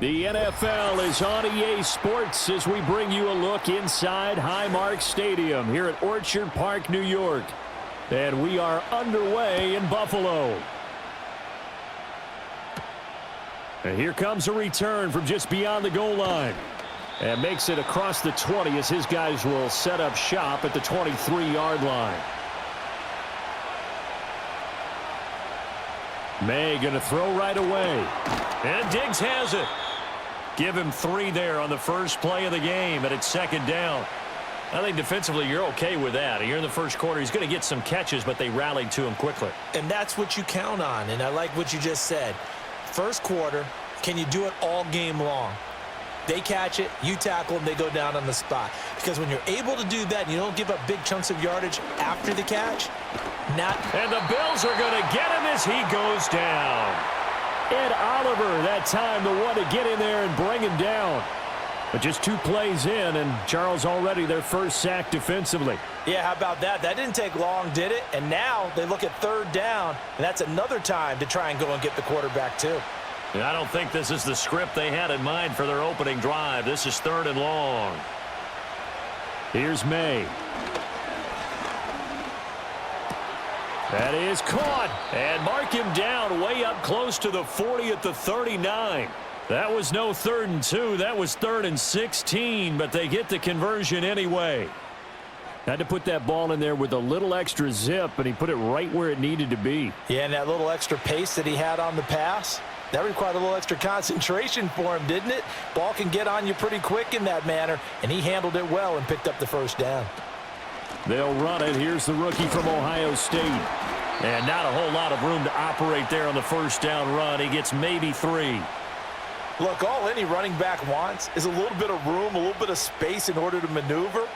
The NFL is on EA Sports as we bring you a look inside Highmark Stadium here at Orchard Park, New York. And we are underway in Buffalo. And here comes a return from just beyond the goal line. And makes it across the 20 as his guys will set up shop at the 23-yard line. May going to throw right away. And Diggs has it. Give him 3 there on the first play of the game, and it's second down. I think defensively you're okay with that. Here in the first quarter, he's going to get some catches, but they rallied to him quickly. And that's what you count on, and I like what you just said. First quarter, can you do it all game long? They catch it, you tackle them, they go down on the spot. Because when you're able to do that and you don't give up big chunks of yardage after the catch, And the Bills are going to get him as he goes down. Ed Oliver that time the one to get in there and bring him down. But just 2 plays in, and Charles already their first sack defensively. Yeah, how about that? That didn't take long, did it? And now they look at third down, and that's another time to try and go and get the quarterback too. And I don't think this is the script they had in mind for their opening drive. This is 3rd and long. Here's May. That is caught. And mark him down way up close to the 40 at the 39. That was no 3rd and 2. That was 3rd and 16, but they get the conversion anyway. Had to put that ball in there with a little extra zip, and he put it right where it needed to be. Yeah, and that little extra pace that he had on the pass, that required a little extra concentration for him, didn't it? Ball can get on you pretty quick in that manner, and he handled it well and picked up the first down. They'll run it. Here's the rookie from Ohio State. And not a whole lot of room to operate there on the first down run. He gets maybe 3. Look, all any running back wants is a little bit of room, a little bit of space in order to maneuver.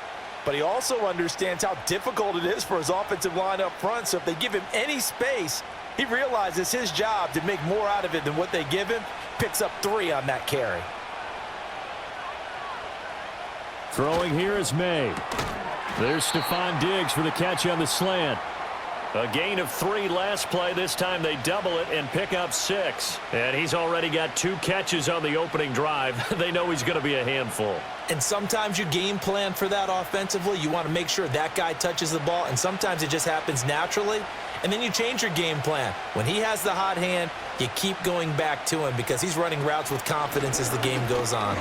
But he also understands how difficult it is for his offensive line up front. So if they give him any space, he realizes his job to make more out of it than what they give him. Picks up 3 on that carry. Throwing here is May. There's Stephon Diggs for the catch on the slant. A gain of 3 last play. This time they double it and pick up 6. And he's already got 2 catches on the opening drive. They know he's going to be a handful. And sometimes you game plan for that offensively. You want to make sure that guy touches the ball. And sometimes it just happens naturally. And then you change your game plan. When he has the hot hand, you keep going back to him because he's running routes with confidence as the game goes on.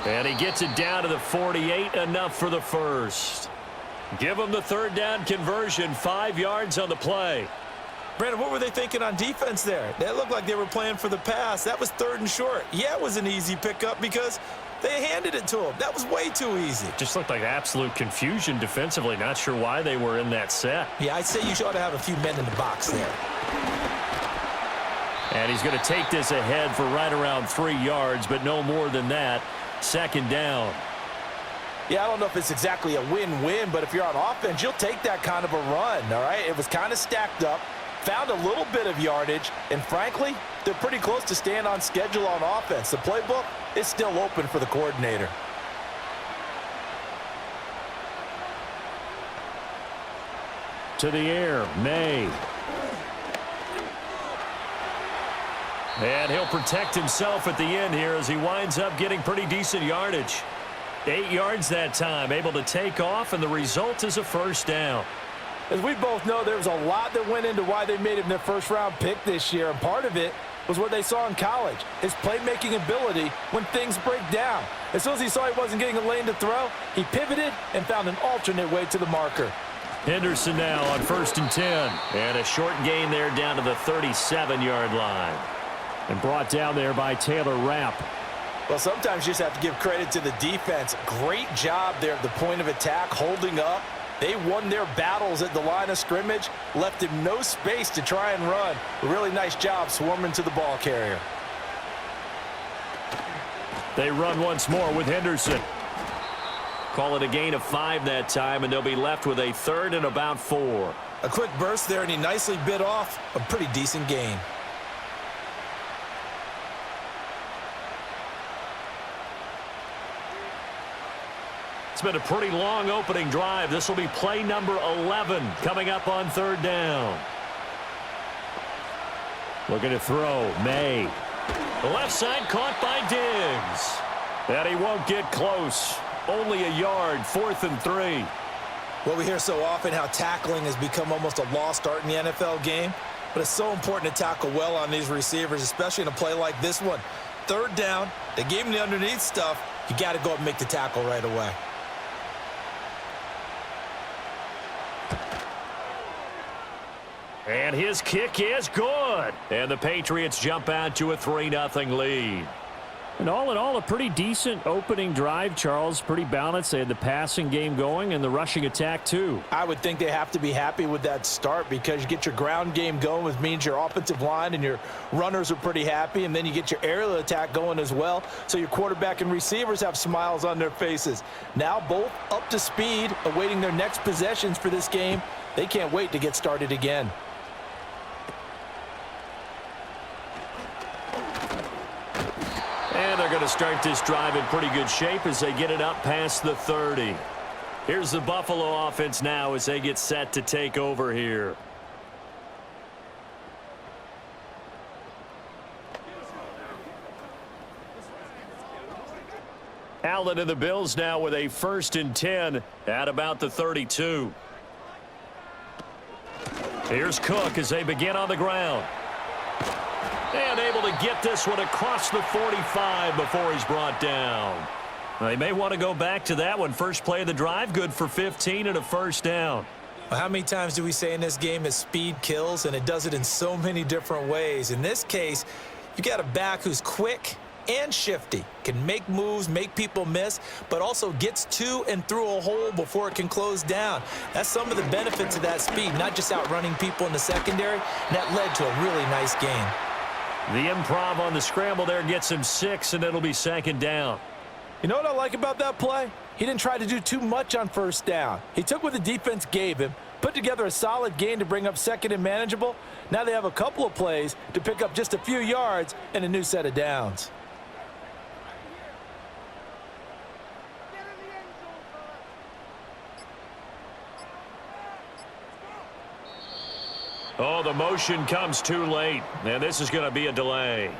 And he gets it down to the 48, enough for the first. Give him the 3rd down conversion, 5 yards on the play. Brandon, what were they thinking on defense there? That looked like they were playing for the pass. That was 3rd and short. Yeah, it was an easy pickup because they handed it to him. That was way too easy. Just looked like absolute confusion defensively. Not sure why they were in that set. Yeah, I'd say you ought to have a few men in the box there. And he's going to take this ahead for right around 3 yards, but no more than that. 2nd down. Yeah, I don't know if it's exactly a win-win, but if you're on offense, you'll take that kind of a run, all right? It was kind of stacked up, found a little bit of yardage, and frankly, they're pretty close to staying on schedule on offense. The playbook is still open for the coordinator. To the air, May. And he'll protect himself at the end here as he winds up getting pretty decent yardage. 8 yards that time, able to take off, and the result is a first down. As we both know, there was a lot that went into why they made him their first-round pick this year, and part of it was what they saw in college, his playmaking ability when things break down. As soon as he saw he wasn't getting a lane to throw, he pivoted and found an alternate way to the marker. Henderson now on 1st and 10. And a short gain there down to the 37-yard line. And brought down there by Taylor Rapp. Well, sometimes you just have to give credit to the defense. Great job there at the point of attack, holding up. They won their battles at the line of scrimmage, left him no space to try and run. A really nice job swarming to the ball carrier. They run once more with Henderson. Call it a gain of 5 that time, and they'll be left with a 3rd and about 4. A quick burst there, and he nicely bit off a pretty decent gain. It's been a pretty long opening drive. This will be play number 11 coming up on 3rd down. Looking to throw. May. The left side caught by Diggs. And he won't get close. Only a yard, 4th and 3. Well, we hear so often how tackling has become almost a lost art in the NFL game, but it's so important to tackle well on these receivers, especially in a play like this one. 3rd down, they gave him the underneath stuff. You got to go up and make the tackle right away. And his kick is good. And the Patriots jump out to a 3-0 lead. And all in all, a pretty decent opening drive, Charles. Pretty balanced. They had the passing game going and the rushing attack, too. I would think they have to be happy with that start because you get your ground game going, which means your offensive line and your runners are pretty happy, and then you get your aerial attack going as well, so your quarterback and receivers have smiles on their faces. Now both up to speed, awaiting their next possessions for this game. They can't wait to get started again. And they're going to start this drive in pretty good shape as they get it up past the 30. Here's the Buffalo offense now as they get set to take over here. Allen and the Bills now with a 1st and 10 at about the 32. Here's Cook as they begin on the ground. And able to get this one across the 45 before he's brought down. They may want to go back to that one. First play of the drive, good for 15 and a 1st down. Well, how many times do we say in this game that speed kills, and it does it in so many different ways? In this case, you got a back who's quick and shifty, can make moves, make people miss, but also gets to and through a hole before it can close down. That's some of the benefits of that speed, not just outrunning people in the secondary. And that led to a really nice game. The improv on the scramble there gets him 6, and it'll be 2nd down. You know what I like about that play? He didn't try to do too much on 1st down. He took what the defense gave him, put together a solid gain to bring up 2nd and manageable. Now they have a couple of plays to pick up just a few yards and a new set of downs. Oh, the motion comes too late, and this is going to be a delay.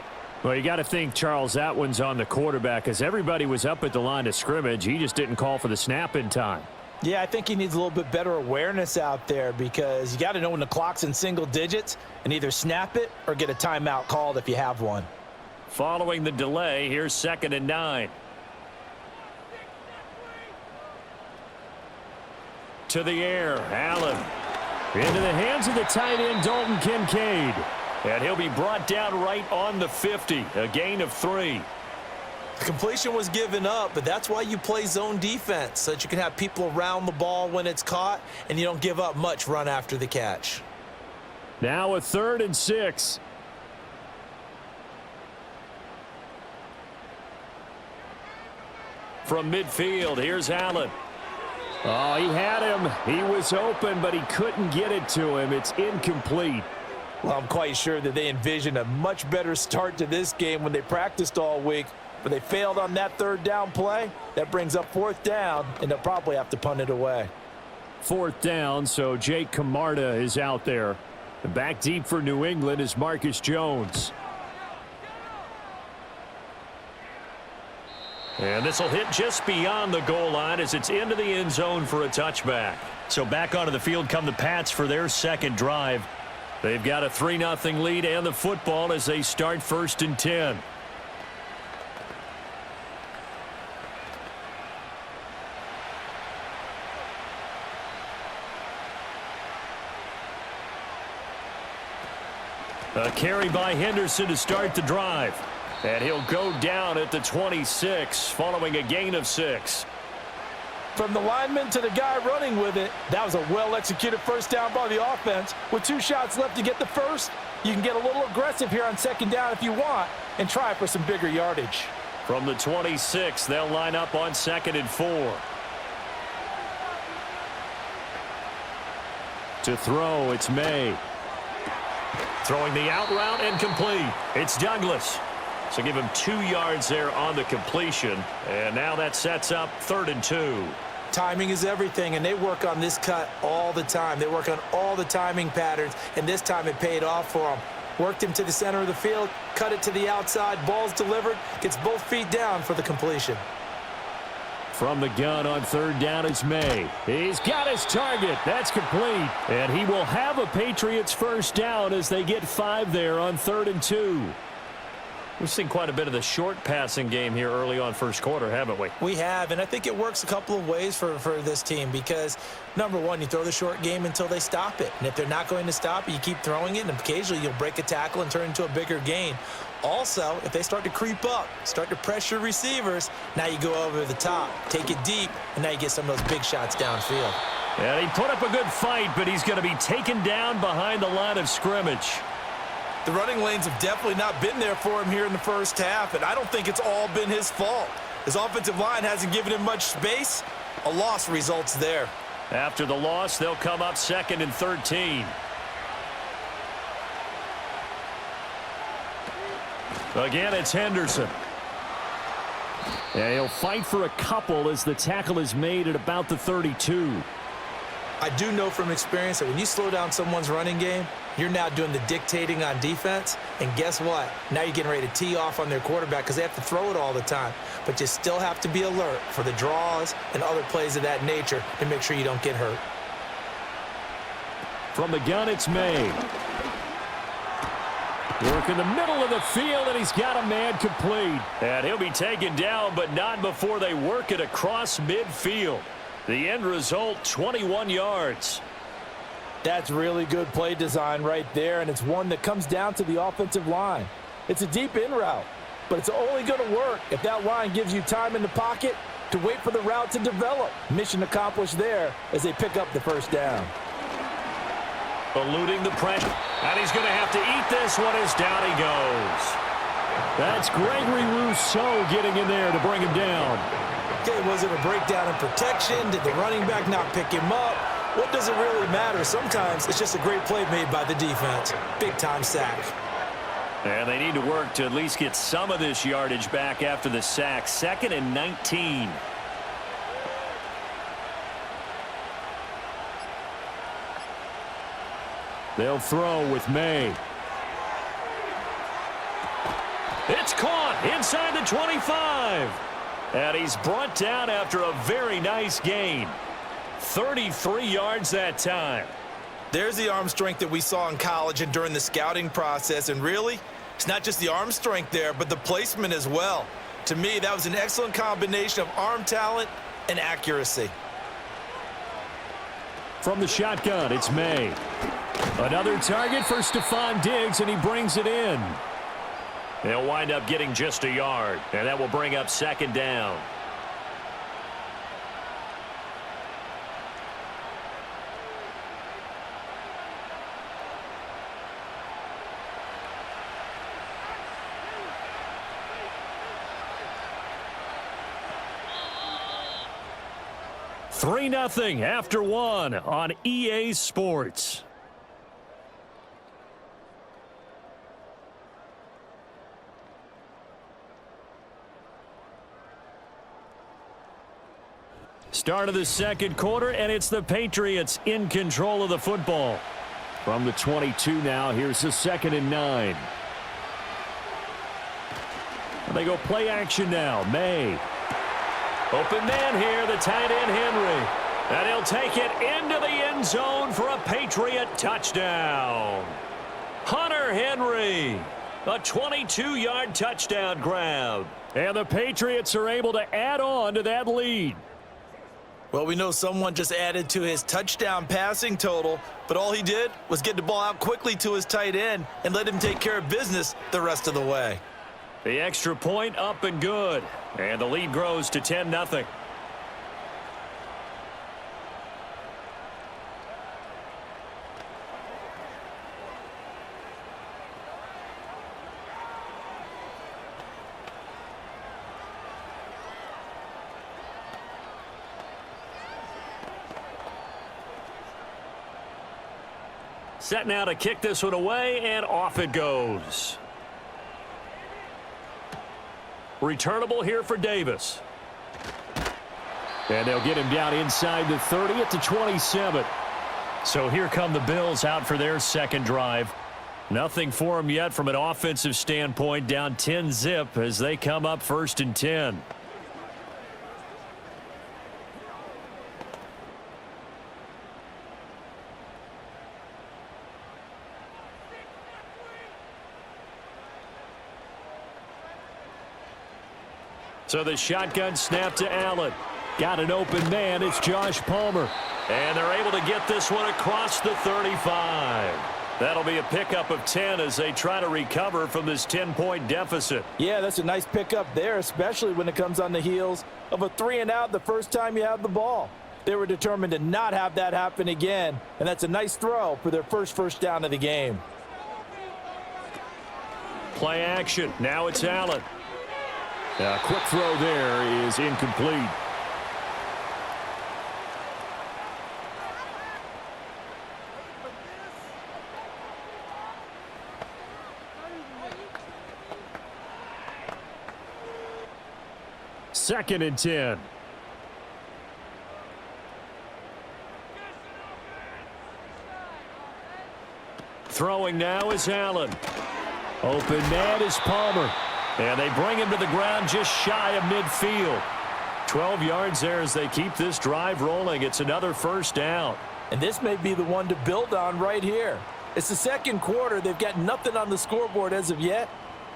Well, you got to think, Charles, that one's on the quarterback as everybody was up at the line of scrimmage. He just didn't call for the snap in time. Yeah, I think he needs a little bit better awareness out there because you got to know when the clock's in single digits and either snap it or get a timeout called if you have one. Following the delay, here's 2nd and 9. To the air, Allen. Into the hands of the tight end, Dalton Kincaid. And he'll be brought down right on the 50, a gain of 3. The completion was given up, but that's why you play zone defense, so that you can have people around the ball when it's caught, and you don't give up much run after the catch. Now a 3rd and 6. From midfield, here's Allen. Oh, he had him. He was open, but he couldn't get it to him. It's incomplete. Well, I'm quite sure that they envisioned a much better start to this game when they practiced all week, but they failed on that 3rd down play. That brings up 4th down, and they'll probably have to punt it away. 4th down, so Jake Camarda is out there. And back deep for New England is Marcus Jones. And this will hit just beyond the goal line as it's into the end zone for a touchback. So back onto the field come the Pats for their 2nd drive. They've got a 3-0 lead and the football as they start 1st and 10. A carry by Henderson to start the drive. And he'll go down at the 26 following a gain of 6. From the lineman to the guy running with it, that was a well-executed 1st down by the offense. With 2 shots left to get the 1st, you can get a little aggressive here on 2nd down if you want and try for some bigger yardage. From the 26, they'll line up on 2nd and 4. To throw, it's May. Throwing the out route and complete. It's Douglas. So give him 2 yards there on the completion. And now that sets up 3rd and 2. Timing is everything, and they work on this cut all the time. They work on all the timing patterns, and this time it paid off for them. Worked him to the center of the field, cut it to the outside, ball's delivered, gets both feet down for the completion. From the gun on third down is May. He's got his target. That's complete. And he will have a Patriots first down as they get 5 there on 3rd and 2. We've seen quite a bit of the short passing game here early on first quarter, haven't we? We have, and I think it works a couple of ways for this team because, number one, you throw the short game until they stop it. And if they're not going to stop it, you keep throwing it, and occasionally you'll break a tackle and turn into a bigger gain. Also, if they start to creep up, start to pressure receivers, now you go over the top, take it deep, and now you get some of those big shots downfield. And he put up a good fight, but he's going to be taken down behind the line of scrimmage. The running lanes have definitely not been there for him here in the first half, and I don't think it's all been his fault. His offensive line hasn't given him much space. A loss results there. After the loss, they'll come up 2nd and 13. Again, it's Henderson. And he'll fight for a couple as the tackle is made at about the 32. I do know from experience that when you slow down someone's running game, you're now doing the dictating on defense. And guess what? Now you're getting ready to tee off on their quarterback because they have to throw it all the time. But you still have to be alert for the draws and other plays of that nature to make sure you don't get hurt. From the gun, it's May. Work in the middle of the field, and he's got a man complete. And he'll be taken down, but not before they work it across midfield. The end result, 21 yards. That's really good play design right there, and it's one that comes down to the offensive line. It's a deep in route, but it's only going to work if that line gives you time in the pocket to wait for the route to develop. Mission accomplished there as they pick up the first down. Eluding the pressure, and he's going to have to eat this one as down he goes. That's Gregory Rousseau getting in there to bring him down. Okay, was it a breakdown in protection? Did the running back not pick him up? What does it really matter? Sometimes it's just a great play made by the defense. Big-time sack. And they need to work to at least get some of this yardage back after the sack. 2nd and 19. They'll throw with May. It's caught inside the 25. And he's brought down after a very nice gain. 33 yards that time. There's the arm strength that we saw in college and during the scouting process. And really, it's not just the arm strength there, but the placement as well. To me, that was an excellent combination of arm talent and accuracy. From the shotgun, it's May. Another target for Stephon Diggs, and he brings it in. They'll wind up getting just a yard, and that will bring up 2nd down. Three 3-0 after 1 on EA Sports. Start of the second quarter, and it's the Patriots in control of the football. From the 22 now, here's the 2nd and 9. And they go play action now. May. Open man here, the tight end Henry. And he'll take it into the end zone for a Patriot touchdown. Hunter Henry. A 22-yard touchdown grab. And the Patriots are able to add on to that lead. Well, we know someone just added to his touchdown passing total, but all he did was get the ball out quickly to his tight end and let him take care of business the rest of the way. The extra point up and good, and the lead grows to 10-0. Set now to kick this one away, and off it goes. Returnable here for Davis. And they'll get him down inside the 30 at the 27. So here come the Bills out for their second drive. Nothing for them yet from an offensive standpoint, down 10-zip as they come up 1st and 10. So the shotgun snap to Allen. Got an open man. It's Josh Palmer. And they're able to get this one across the 35. That'll be a pickup of 10 as they try to recover from this 10-point deficit. Yeah, that's a nice pickup there, especially when it comes on the heels of a 3-and-out the first time you have the ball. They were determined to not have that happen again, and that's a nice throw for their first down of the game. Play action. Now it's Allen. A quick throw there is incomplete. Second and 10. Throwing now is Allen. Open man is Palmer. And they bring him to the ground just shy of midfield. 12 yards there as they keep this drive rolling. It's another first down. And this may be the one to build on right here. It's the second quarter. They've got nothing on the scoreboard as of yet.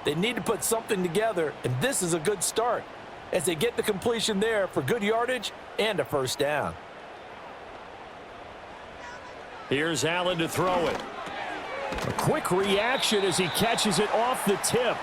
They need to put something together, and this is a good start as they get the completion there for good yardage and a first down. Here's Allen to throw it. A quick reaction as he catches it off the tip.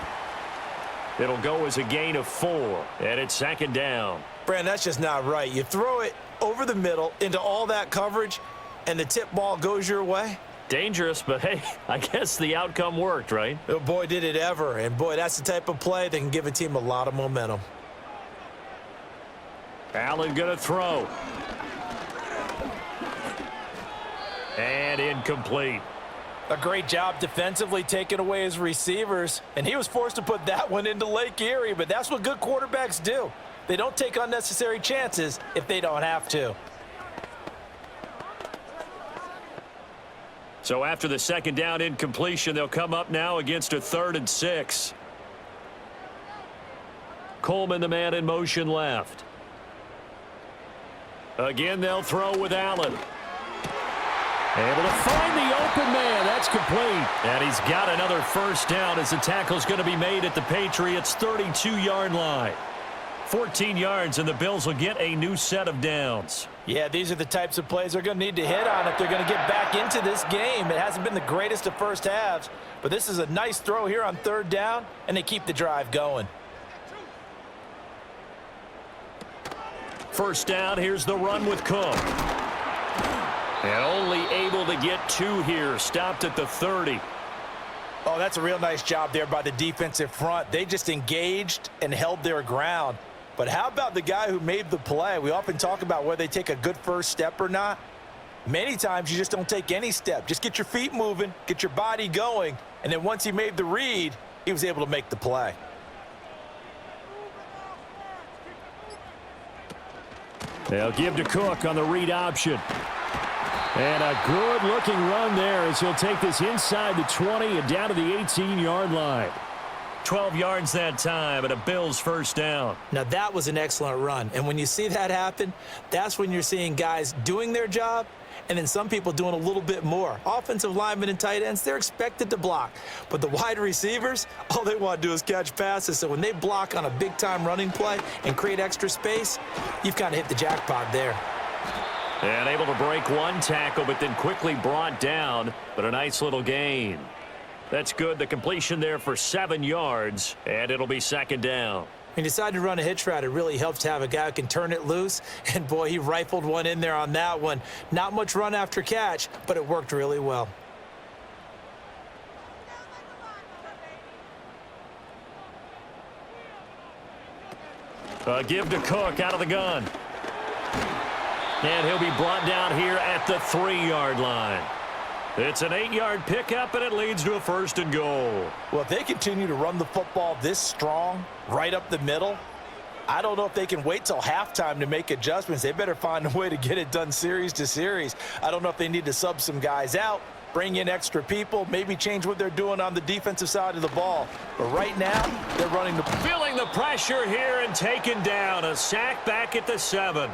It'll go as a gain of 4, and it's second down. Brand, that's just not right. You throw it over the middle into all that coverage, and the tip ball goes your way. Dangerous, but hey, I guess the outcome worked, right? Oh, boy, did it ever. And, boy, that's the type of play that can give a team a lot of momentum. Allen going to throw. And incomplete. A great job defensively taking away his receivers, and he was forced to put that one into Lake Erie, but that's what good quarterbacks do. They don't take unnecessary chances if they don't have to. So after the second down incompletion, they'll come up now against a 3rd and 6. Coleman, the man in motion left. Again, they'll throw with Allen. Able to find the open man. That's complete. And he's got another first down as the tackle's going to be made at the Patriots' 32-yard line. 14 yards, and the Bills will get a new set of downs. Yeah, these are the types of plays they're going to need to hit on if they're going to get back into this game. It hasn't been the greatest of first halves, but this is a nice throw here on 3rd down, and they keep the drive going. First down, here's the run with Cook. And only able to get 2 here, stopped at the 30. Oh, that's a real nice job there by the defensive front. They just engaged and held their ground. But how about the guy who made the play? We often talk about whether they take a good first step or not. Many times you just don't take any step. Just get your feet moving, get your body going, and then once he made the read, he was able to make the play. They'll give to Cook on the read option. And a good-looking run there as he'll take this inside the 20 and down to the 18-yard line. 12 yards that time and a Bills first down. Now, that was an excellent run. And when you see that happen, that's when you're seeing guys doing their job and then some people doing a little bit more. Offensive linemen and tight ends, they're expected to block. But the wide receivers, all they want to do is catch passes. So when they block on a big-time running play and create extra space, you've kind of hit the jackpot there. And able to break one tackle, but then quickly brought down. But a nice little gain. That's good. The completion there for 7 yards, and it'll be second down. When you decide to run a hitch route, it really helps to have a guy who can turn it loose. And, boy, he rifled one in there on that one. Not much run after catch, but it worked really well. Give to Cook out of the gun. And he'll be brought down here at the 3-yard line. It's an 8-yard pickup, and it leads to a 1st and goal. Well, if they continue to run the football this strong, right up the middle, I don't know if they can wait till halftime to make adjustments. They better find a way to get it done series to series. I don't know if they need to sub some guys out bring in extra people, maybe change what they're doing on the defensive side of the ball. But right now, they're running the... Feeling the pressure here and taken down. A sack back at the 7.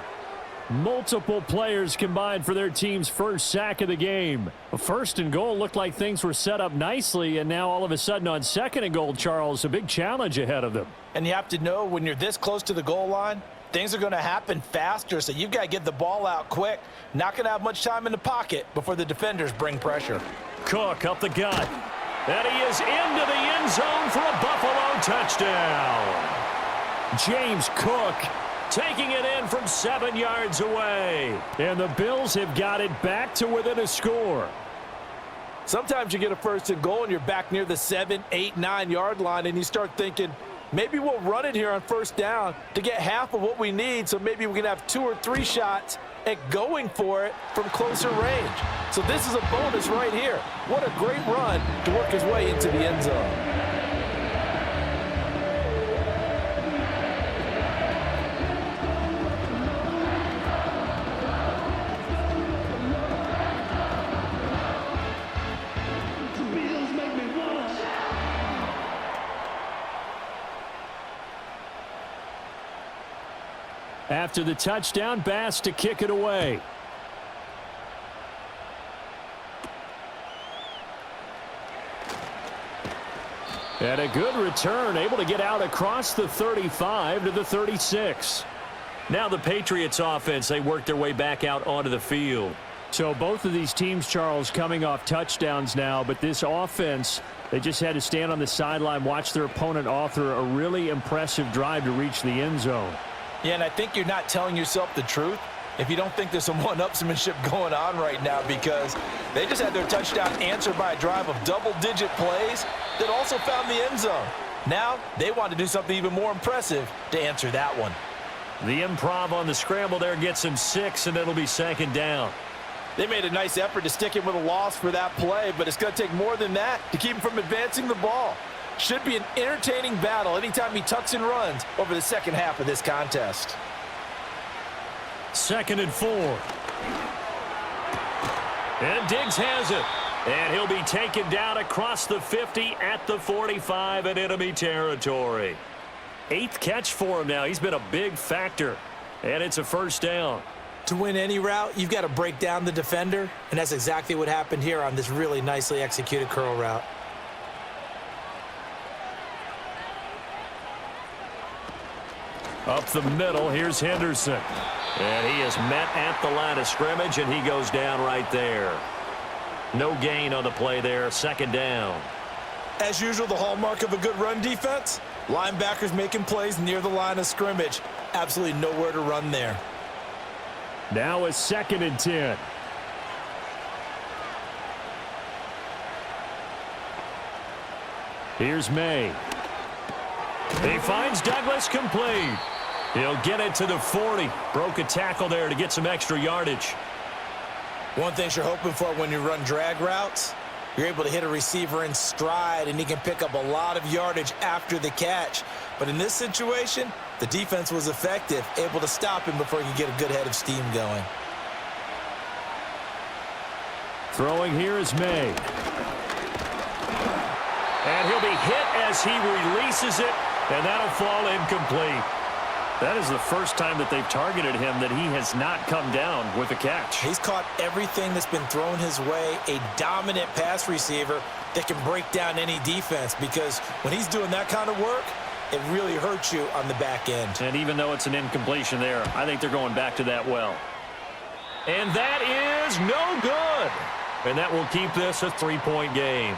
Multiple players combined for their team's first sack of the game. A 1st and goal looked like things were set up nicely, and now all of a sudden on 2nd and goal, Charles, a big challenge ahead of them. And you have to know when you're this close to the goal line, things are going to happen faster, so you've got to get the ball out quick. Not going to have much time in the pocket before the defenders bring pressure. Cook up the gut. And he is into the end zone for a Buffalo touchdown. James Cook taking it in from 7 yards away. And the Bills have got it back to within a score. Sometimes you get a 1st and goal and you're back near the 7, 8, 9 yard line, and you start thinking, maybe we'll run it here on 1st down to get half of what we need, so maybe we can have 2 or 3 shots at going for it from closer range. So this is a bonus right here. What a great run to work his way into the end zone. After the touchdown, Bass to kick it away. And a good return, able to get out across the 35 to the 36. Now the Patriots offense, they work their way back out onto the field. So both of these teams, Charles, coming off touchdowns now, but this offense, they just had to stand on the sideline, watch their opponent author a really impressive drive to reach the end zone. Yeah, and I think you're not telling yourself the truth if you don't think there's some one-upsmanship going on right now, because they just had their touchdown answered by a drive of double-digit plays that also found the end zone. Now they want to do something even more impressive to answer that one. The improv on the scramble there gets him 6, and it'll be 2nd down. They made a nice effort to stick him with a loss for that play, but it's going to take more than that to keep him from advancing the ball. Should be an entertaining battle anytime he tucks and runs over the second half of this contest. 2nd and 4. And Diggs has it. And he'll be taken down across the 50 at the 45 in enemy territory. 8th catch for him now. He's been a big factor. And it's a 1st down. To win any route, you've got to break down the defender, and that's exactly what happened here on this really nicely executed curl route. Up the middle, here's Henderson. And he is met at the line of scrimmage, and he goes down right there. No gain on the play there, 2nd down. As usual, the hallmark of a good run defense, linebackers making plays near the line of scrimmage. Absolutely nowhere to run there. Now a 2nd and 10. Here's May. He finds Douglas complete. He'll get it to the 40. Broke a tackle there to get some extra yardage. One thing you're hoping for when you run drag routes, you're able to hit a receiver in stride, and he can pick up a lot of yardage after the catch. But in this situation, the defense was effective, able to stop him before he could get a good head of steam going. Throwing here is May. And he'll be hit as he releases it, and that'll fall incomplete. That is the first time that they've targeted him that he has not come down with a catch. He's caught everything that's been thrown his way, a dominant pass receiver that can break down any defense, because when he's doing that kind of work, it really hurts you on the back end. And even though it's an incompletion there, I think they're going back to that well. And that is no good. And that will keep this a 3-point game.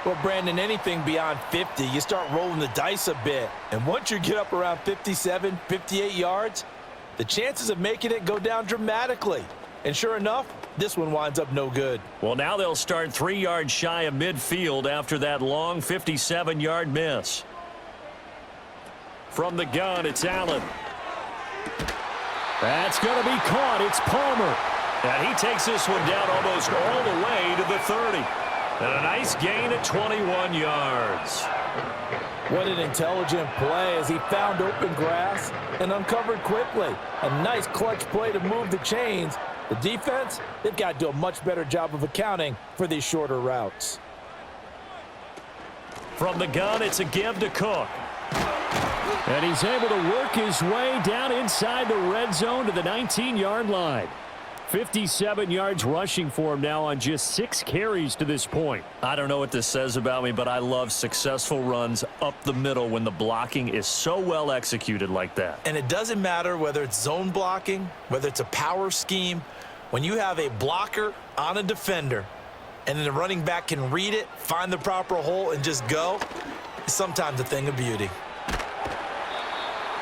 Well, Brandon, anything beyond 50, you start rolling the dice a bit. And once you get up around 57, 58 yards, the chances of making it go down dramatically. And sure enough, this one winds up no good. Well, now they'll start 3 yards shy of midfield after that long 57-yard miss. From the gun, it's Allen. That's going to be caught. It's Palmer. And he takes this one down almost all the way to the 30. And a nice gain at 21 yards. What an intelligent play as he found open grass and uncovered quickly. A nice clutch play to move the chains The defense, they've got to do a much better job of accounting for these shorter routes. From the gun, it's a give to Cook. And he's able to work his way down inside the red zone to the 19-yard line. 57 yards rushing for him now on just 6 carries to this point. I don't know what this says about me, but I love successful runs up the middle when the blocking is so well executed like that. And it doesn't matter whether it's zone blocking, whether it's a power scheme. When you have a blocker on a defender and then the running back can read it, find the proper hole, and just go, it's sometimes a thing of beauty.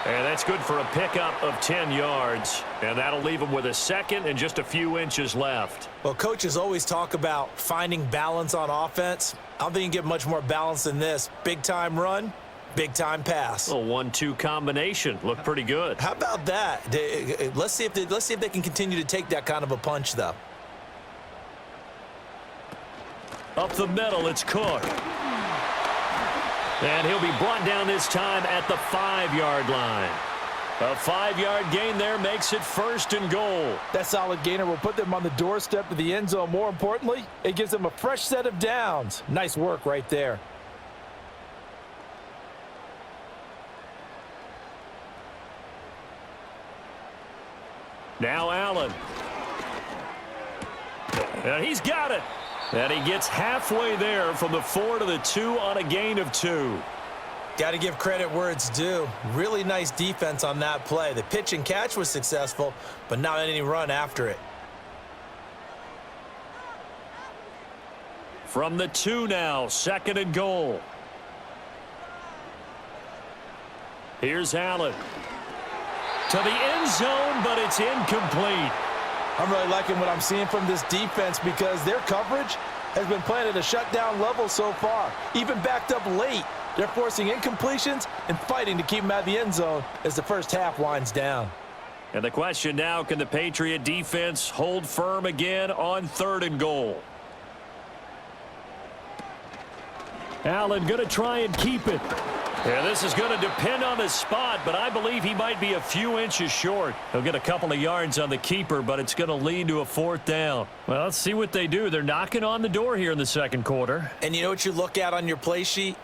And that's good for a pickup of 10 yards. And that'll leave him with a second and just a few inches left. Well, coaches always talk about finding balance on offense. I don't think you can get much more balance than this. Big-time run, big-time pass. A 1-2 combination. Looked pretty good. How about that? Let's see if they can continue to take that kind of a punch, though. Up the middle, it's Cook. And he'll be brought down this time at the 5-yard line. A 5-yard gain there makes it 1st and goal. That solid gainer will put them on the doorstep of the end zone. More importantly, it gives them a fresh set of downs. Nice work right there. Now Allen. And he's got it. And he gets halfway there from the 4 to the 2 on a gain of 2. Got to give credit where it's due. Really nice defense on that play. The pitch and catch was successful, but not any run after it. From the 2 now, 2nd and goal. Here's Allen. To the end zone, but it's incomplete. I'm really liking what I'm seeing from this defense because their coverage has been playing at a shutdown level so far. Even backed up late, they're forcing incompletions and fighting to keep them out of the end zone as the first half winds down. And the question now, can the Patriot defense hold firm again on 3rd and goal? Allen going to try and keep it. Yeah, this is going to depend on the spot, but I believe he might be a few inches short. He'll get a couple of yards on the keeper, but it's going to lead to a 4th down. Well, let's see what they do. They're knocking on the door here in the 2nd quarter. And you know what you look at on your play sheet?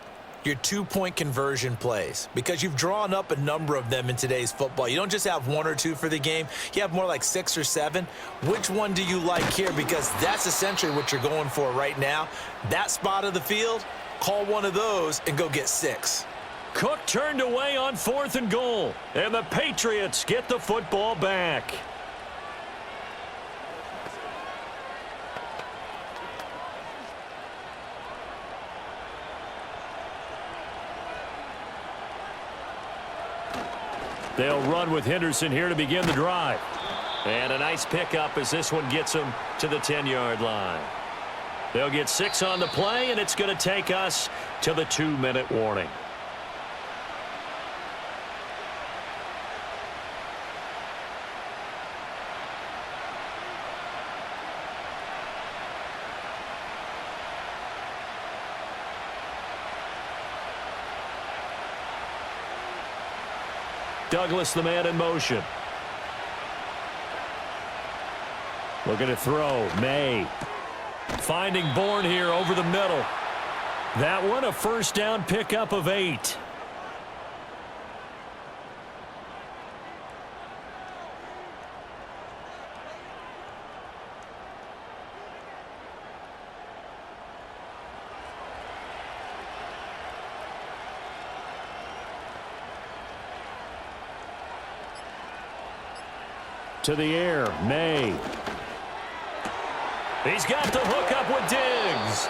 Your 2-point conversion plays, because you've drawn up a number of them in today's football. You don't just have 1 or 2 for the game. You have more like 6 or 7. Which one do you like here? Because that's essentially what you're going for right now. That spot of the field, call one of those and go get 6. Cook turned away on 4th and goal, and the Patriots get the football back. They'll run with Henderson here to begin the drive. And a nice pickup as this one gets them to the 10-yard line. They'll get 6 on the play, and it's going to take us to the 2-minute warning. Douglas, the man in motion. Looking to throw. May. Finding Bourne here over the middle. That one, a 1st down pickup of 8. To the air, May. He's got the hook up with Diggs.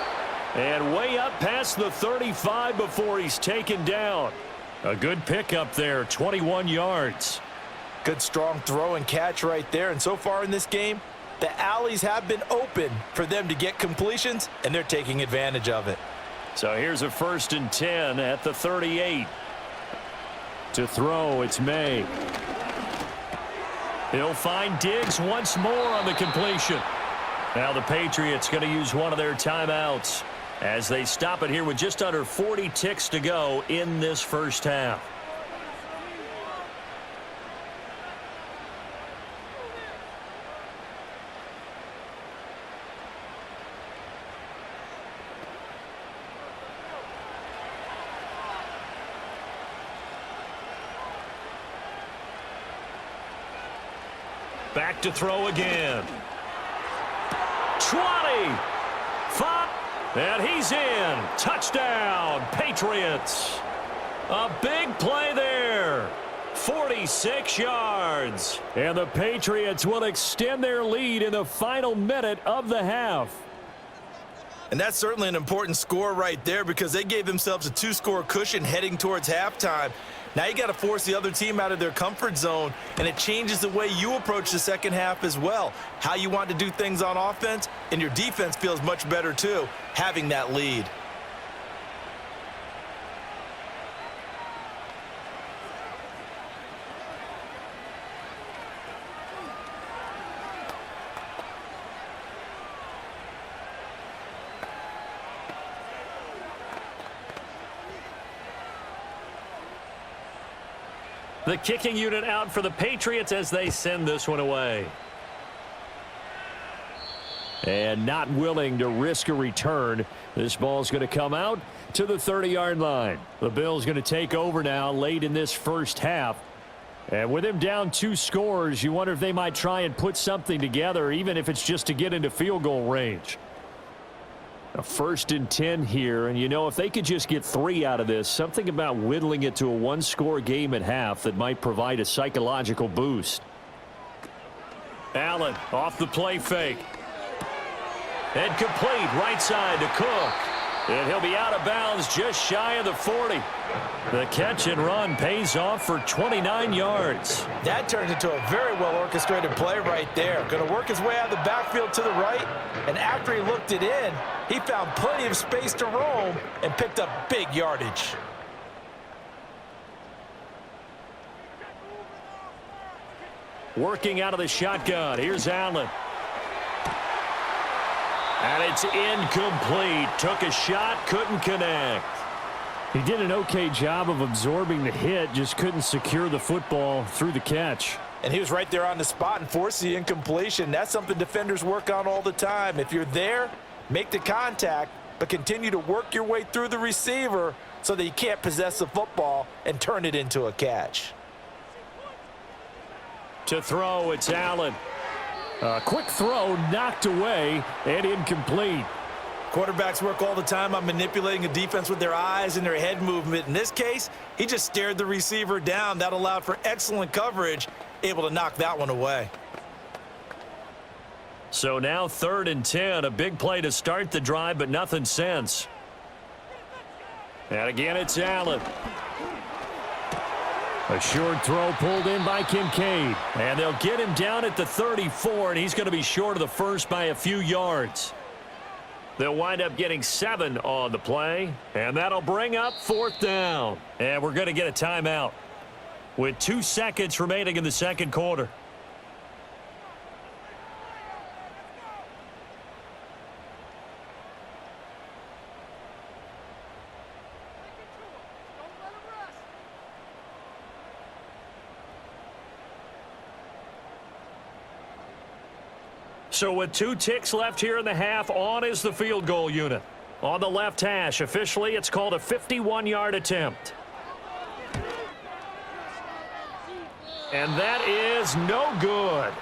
And way up past the 35 before he's taken down. A good pickup there, 21 yards. Good strong throw and catch right there. And so far in this game, the alleys have been open for them to get completions, and they're taking advantage of it. So here's a 1st and 10 at the 38. To throw, it's May. He'll find Diggs once more on the completion. Now the Patriots going to use one of their timeouts as they stop it here with just under 40 ticks to go in this first half. Back to throw again. 20. 5. And he's in. Touchdown, Patriots. A big play there. 46 yards. And the Patriots will extend their lead in the final minute of the half. And that's certainly an important score right there because they gave themselves a 2-score cushion heading towards halftime. Now you got to force the other team out of their comfort zone, and it changes the way you approach the second half as well. How you want to do things on offense, and your defense feels much better too, having that lead. The kicking unit out for the Patriots as they send this one away. And not willing to risk a return. This ball's going to come out to the 30-yard line. The Bills going to take over now late in this first half. And with him down 2 scores, you wonder if they might try and put something together, even if it's just to get into field goal range. A 1st and 10 here, and you know, if they could just get 3 out of this, something about whittling it to a 1-score game at half that might provide a psychological boost. Allen off the play fake. And complete right side to Cook. And he'll be out of bounds just shy of the 40. The catch and run pays off for 29 yards. That turns into a very well-orchestrated play right there. Going to work his way out of the backfield to the right, and after he looked it in, he found plenty of space to roam and picked up big yardage. Working out of the shotgun. Here's Allen. And it's incomplete. Took a shot, couldn't connect. He did an okay job of absorbing the hit, just couldn't secure the football through the catch. And he was right there on the spot and forced the incompletion. That's something defenders work on all the time. If you're there, make the contact, but continue to work your way through the receiver so that you can't possess the football and turn it into a catch. To throw, it's Allen. A quick throw knocked away and incomplete. Quarterbacks work all the time on manipulating a defense with their eyes and their head movement. In this case, he just stared the receiver down. That allowed for excellent coverage, able to knock that one away. So now 3rd and 10, a big play to start the drive, but nothing since. And again, it's Allen. A short throw pulled in by Kincaid. And they'll get him down at the 34, and he's going to be short of the first by a few yards. They'll wind up getting 7 on the play, and that'll bring up 4th down. And we're going to get a timeout with 2 seconds remaining in the second quarter. So with 2 ticks left here in the half, on is the field goal unit. On the left hash, officially it's called a 51-yard attempt. And that is no good.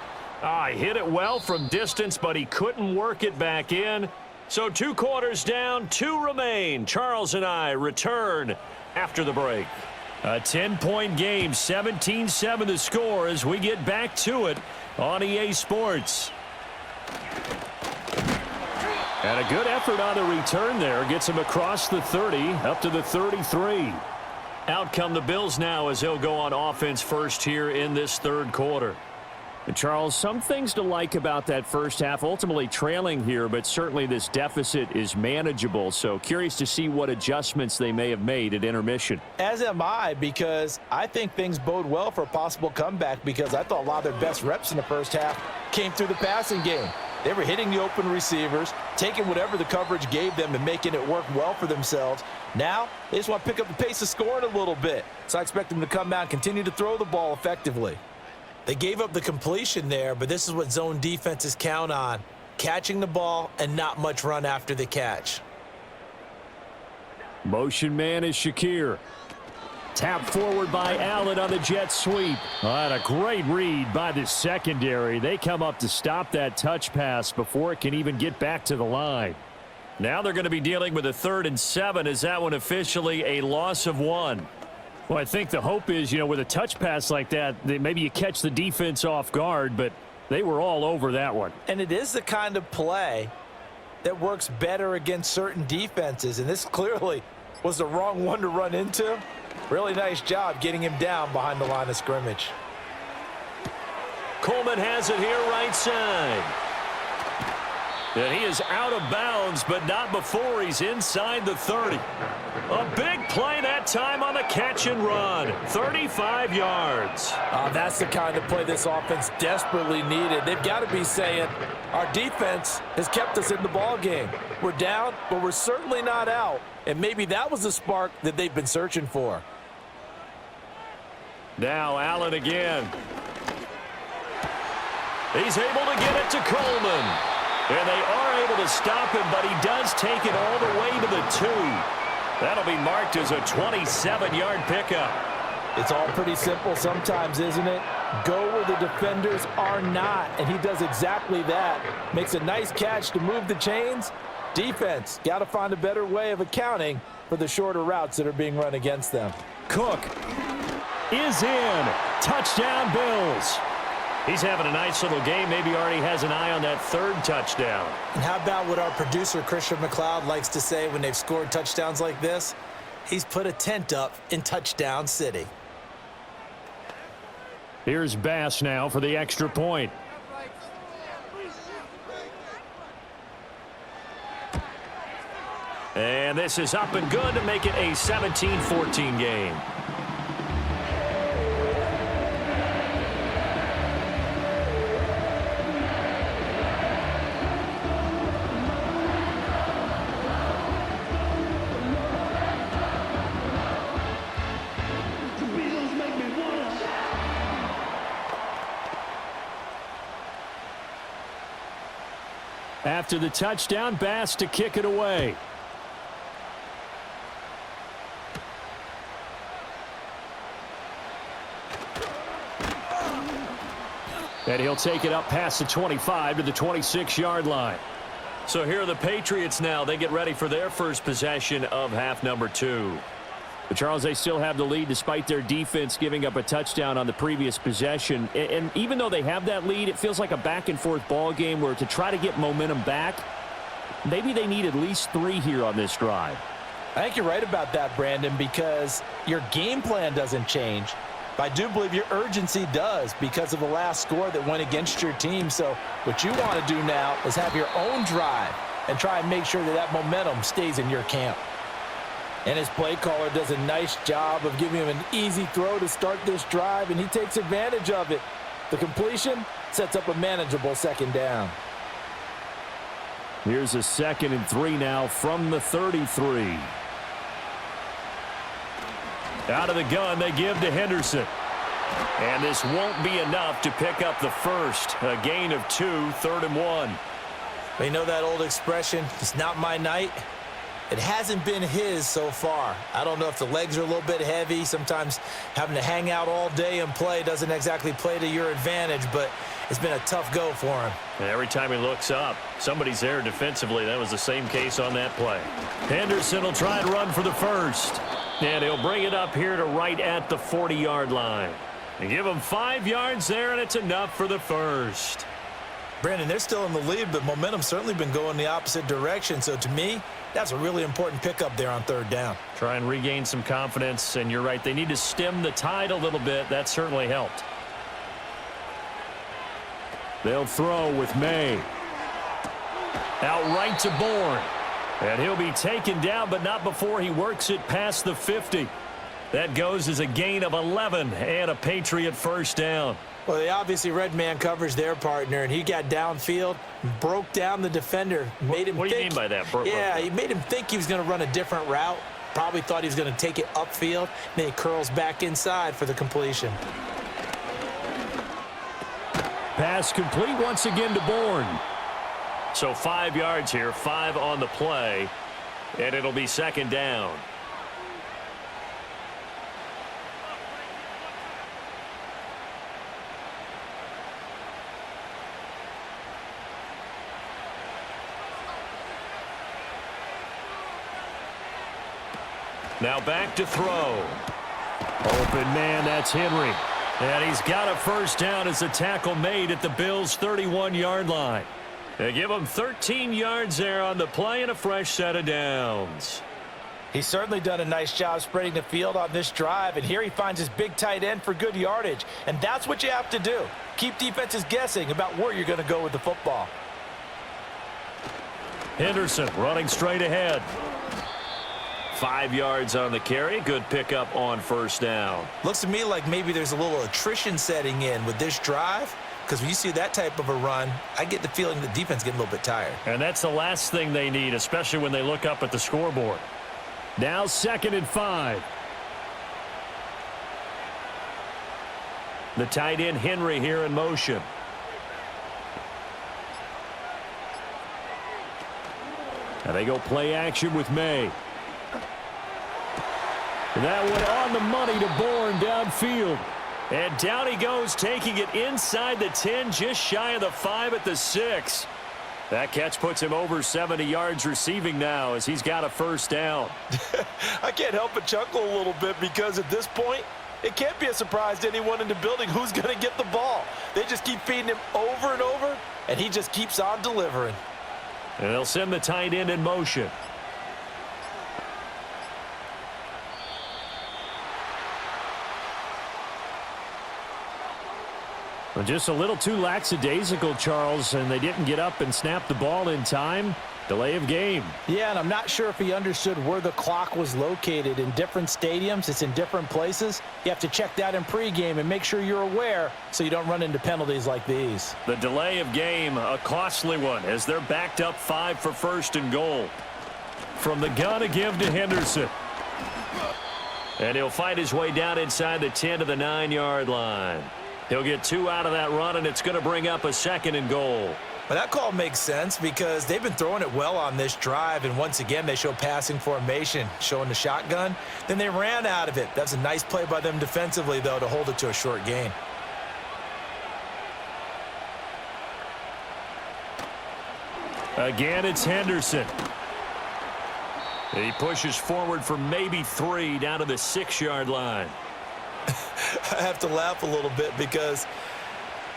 He hit it well from distance, but he couldn't work it back in. So 2 quarters down, 2 remain. Charles and I return after the break. A 10-point game, 17-7 the score as we get back to it on EA Sports. And a good effort on the return there. Gets him across the 30, up to the 33. Out come the Bills now as they'll go on offense first here in this 3rd quarter. And Charles, some things to like about that first half. Ultimately trailing here, but certainly this deficit is manageable. So curious to see what adjustments they may have made at intermission. As am I, because I think things bode well for a possible comeback, because I thought a lot of their best reps in the first half came through the passing game. They were hitting the open receivers, taking whatever the coverage gave them and making it work well for themselves. Now, they just want to pick up the pace of scoring a little bit. So I expect them to come out and continue to throw the ball effectively. They gave up the completion there, but this is what zone defenses count on. Catching the ball and not much run after the catch. Motion man is Shakir. Tapped forward by Allen on the jet sweep. And a great read by the secondary. They come up to stop that touch pass before it can even get back to the line. Now they're going to be dealing with a 3rd and 7. Is that one officially a loss of 1? Well, I think the hope is, with a touch pass like that, maybe you catch the defense off guard, but they were all over that one. And it is the kind of play that works better against certain defenses, and this clearly was the wrong one to run into. Really nice job getting him down behind the line of scrimmage. Coleman has it here right side. And he is out of bounds, but not before he's inside the 30. A big play that time on the catch and run. 35 yards. That's the kind of play this offense desperately needed. They've got to be saying, our defense has kept us in the ball game. We're down, but we're certainly not out. And maybe that was the spark that they've been searching for. Now Allen again. He's able to get it to Coleman. And they are able to stop him, but he does take it all the way to the 2. That'll be marked as a 27-yard pickup. It's all pretty simple sometimes, isn't it? Go where the defenders are not, and he does exactly that. Makes a nice catch to move the chains. Defense, got to find a better way of accounting for the shorter routes that are being run against them. Cook is in. Touchdown, Bills. He's having a nice little game. Maybe already has an eye on that 3rd touchdown. And how about what our producer, Christian McLeod, likes to say when they've scored touchdowns like this? He's put a tent up in Touchdown City. Here's Bass now for the extra point. And this is up and good to make it a 17-14 game. After the touchdown, Bass to kick it away. And he'll take it up past the 25 to the 26-yard line. So here are the Patriots now. They get ready for their first possession of half number 2. But, Charles, they still have the lead despite their defense giving up a touchdown on the previous possession. And even though they have that lead, it feels like a back-and-forth ball game where to try to get momentum back, maybe they need at least 3 here on this drive. I think you're right about that, Brandon, because your game plan doesn't change. But I do believe your urgency does because of the last score that went against your team. So what you want to do now is have your own drive and try and make sure that that momentum stays in your camp. And his play caller does a nice job of giving him an easy throw to start this drive, and he takes advantage of it. The completion sets up a manageable 2nd down. Here's a 2nd and 3 now from the 33. Out of the gun, they give to Henderson. And this won't be enough to pick up the first. A gain of 2, 3rd and 1. Well, you know that old expression, it's not my night? It hasn't been his so far. I don't know if the legs are a little bit heavy. Sometimes having to hang out all day and play doesn't exactly play to your advantage, but it's been a tough go for him. And every time he looks up, somebody's there defensively. That was the same case on that play. Henderson will try and run for the first. And he'll bring it up here to right at the 40-yard line. And give him 5 yards there, and it's enough for the first. Brandon, they're still in the lead, but momentum's certainly been going the opposite direction. So to me, that's a really important pickup there on 3rd down. Try and regain some confidence, and you're right. They need to stem the tide a little bit. That certainly helped. They'll throw with May. Out right to Bourne. And he'll be taken down, but not before he works it past the 50. That goes as a gain of 11 and a Patriot first down. Well, they obviously red man coverage their partner, and he got downfield, broke down the defender, made him What do you think, mean by that? Yeah, he made him think he was going to run a different route. Probably thought he was going to take it upfield. Then he curls back inside for the completion. Pass complete once again to Bourne. So 5 yards here, 5 on the play, and it'll be 2nd down. Now back to throw. Open man, that's Henry. And he's got a first down as a tackle made at the Bills' 31-yard line. They give him 13 yards there on the play and a fresh set of downs. He's certainly done a nice job spreading the field on this drive, and here he finds his big tight end for good yardage. And that's what you have to do. Keep defenses guessing about where you're going to go with the football. Henderson running straight ahead. 5 yards on the carry. Good pickup on first down. Looks to me like maybe there's a little attrition setting in with this drive, because when you see that type of a run, I get the feeling the defense getting a little bit tired. And that's the last thing they need, especially when they look up at the scoreboard. Now 2nd and 5. The tight end Henry here in motion. And they go play action with May. And that went on the money to Bourne downfield. And down he goes, taking it inside the 10, just shy of the 5 at the 6. That catch puts him over 70 yards receiving now as he's got a first down. I can't help but chuckle a little bit because at this point, it can't be a surprise to anyone in the building who's going to get the ball. They just keep feeding him over and over, and he just keeps on delivering. And they'll send the tight end in motion. Well, just a little too lackadaisical, Charles, and they didn't get up and snap the ball in time. Delay of game. Yeah, and I'm not sure if he understood where the clock was located. In different stadiums, it's in different places. You have to check that in pregame and make sure you're aware so you don't run into penalties like these. The delay of game, a costly one, as they're backed up 5 for 1st and goal. From the gun to give to Henderson. And he'll fight his way down inside the 10 to the 9-yard line. He'll get 2 out of that run, and it's going to bring up a 2nd and goal. But that call makes sense because they've been throwing it well on this drive, and once again they show passing formation, showing the shotgun. Then they ran out of it. That's a nice play by them defensively, though, to hold it to a short gain. Again, it's Henderson. He pushes forward for maybe 3 down to the 6-yard line. I have to laugh a little bit because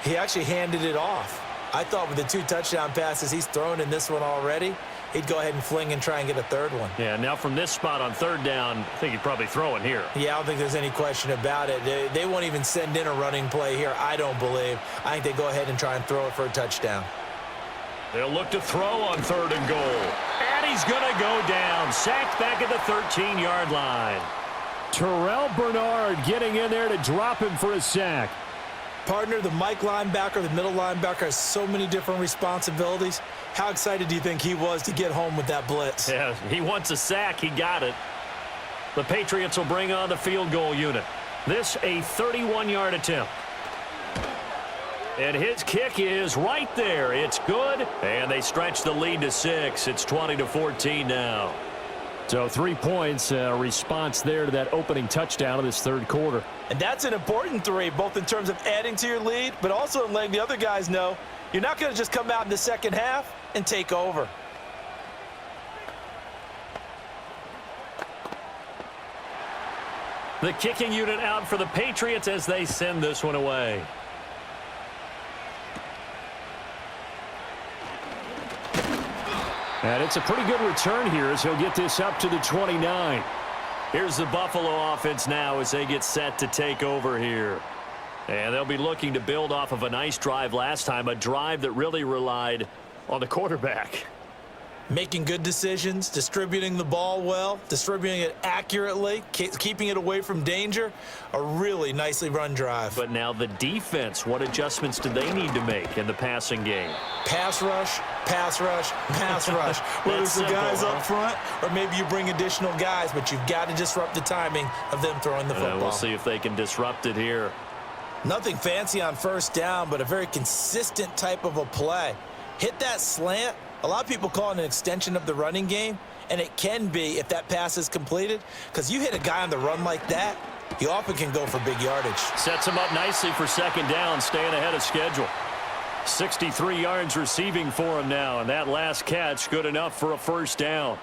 he actually handed it off. I thought with the 2 touchdown passes he's thrown in this one already, he'd go ahead and fling and try and get a 3rd one. Yeah, now from this spot on 3rd down, I think he'd probably throw it here. Yeah, I don't think there's any question about it. They won't even send in a running play here, I don't believe. I think they go ahead and try and throw it for a touchdown. They'll look to throw on 3rd and goal. And he's going to go down. Sacked back at the 13-yard line. Terrell Bernard getting in there to drop him for a sack. Partner, the Mike linebacker, the middle linebacker has so many different responsibilities. How excited do you think he was to get home with that blitz? Yeah, he wants a sack. He got it. The Patriots will bring on the field goal unit. This a 31-yard attempt. And his kick is right there. It's good. And they stretch the lead to 6. It's 20-14 now. So 3 points, response there to that opening touchdown of this 3rd quarter. And that's an important 3, both in terms of adding to your lead, but also in letting the other guys know you're not going to just come out in the second half and take over. The kicking unit out for the Patriots as they send this one away. And it's a pretty good return here as he'll get this up to the 29. Here's the Buffalo offense now as they get set to take over here. And they'll be looking to build off of a nice drive last time, a drive that really relied on the quarterback. Making good decisions, distributing the ball well, distributing it accurately, keeping it away from danger. A really nicely run drive. But now the defense, what adjustments do they need to make in the passing game? Pass rush, pass rush, pass rush. Whether it's the guys up front or maybe you bring additional guys, but you've got to disrupt the timing of them throwing the football. We'll see if they can disrupt it here. Nothing fancy on 1st down, but a very consistent type of a play. Hit that slant. A lot of people call it an extension of the running game, and it can be if that pass is completed, because you hit a guy on the run like that, he often can go for big yardage. Sets him up nicely for 2nd down, staying ahead of schedule. 63 yards receiving for him now, and that last catch good enough for a 1st down.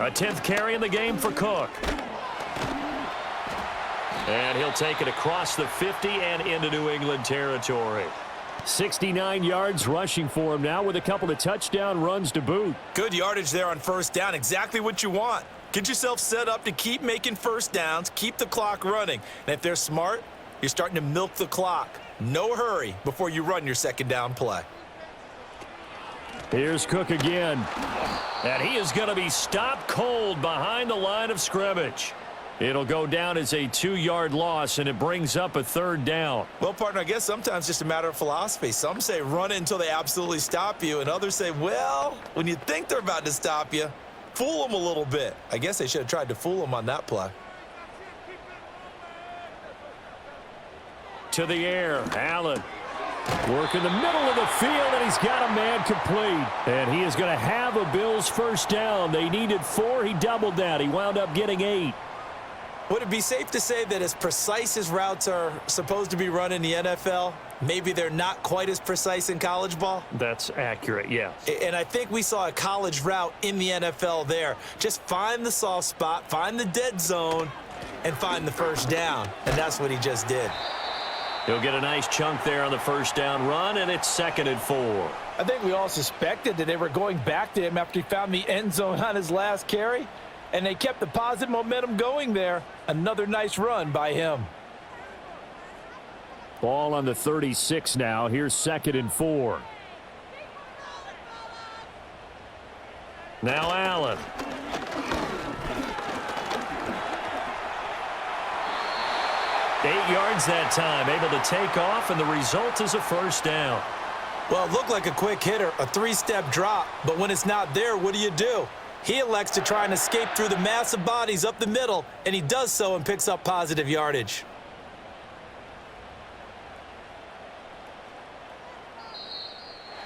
A 10th carry in the game for Cook. And he'll take it across the 50 and into New England territory. 69 yards rushing for him now with a couple of touchdown runs to boot. Good yardage there on first down. Exactly what you want. Get yourself set up to keep making first downs, keep the clock running. And if they're smart, you're starting to milk the clock. No hurry before you run your second down play. Here's Cook again. And he is going to be stopped cold behind the line of scrimmage. It'll go down as a 2-yard loss, and it brings up a third down. Well, partner, I guess sometimes it's just a matter of philosophy. Some say run it until they absolutely stop you, and others say, well, when you think they're about to stop you, fool them a little bit. I guess they should have tried to fool them on that play. To the air, Allen. Work in the middle of the field, and he's got a man complete. And he is going to have a Bills first down. They needed 4. He doubled that. He wound up getting 8. Would it be safe to say that as precise as routes are supposed to be run in the NFL, maybe they're not quite as precise in college ball? That's accurate, yes. And I think we saw a college route in the NFL there. Just find the soft spot, find the dead zone, and find the first down. And that's what he just did. He'll get a nice chunk there on the first down run, and it's 2nd and 4. I think we all suspected that they were going back to him after he found the end zone on his last carry, and they kept the positive momentum going there. Another nice run by him. Ball on the 36 now. Here's 2nd and 4. Now Allen. Eight yards that time, able to take off, and the result is a first down. Well, it looked like a quick hitter, a 3-step drop, but when it's not there, what do? He elects to try and escape through the massive bodies up the middle, and he does so and picks up positive yardage.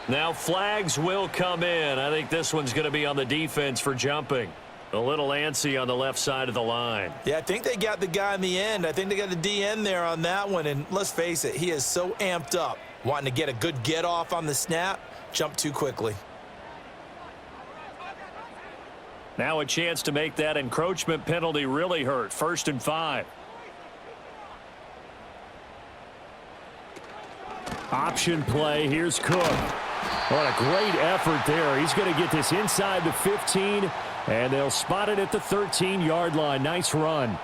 Now flags will come in. I think this one's going to be on the defense for jumping. A little antsy on the left side of the line. Yeah, I think they got the guy in the end. I think they got the DN there on that one, and let's face it, he is so amped up, wanting to get a good get-off on the snap, jump too quickly. Now a chance to make that encroachment penalty really hurt. 1st and 5. Option play. Here's Cook. What a great effort there. He's going to get this inside the 15, and they'll spot it at the 13-yard line. Nice run.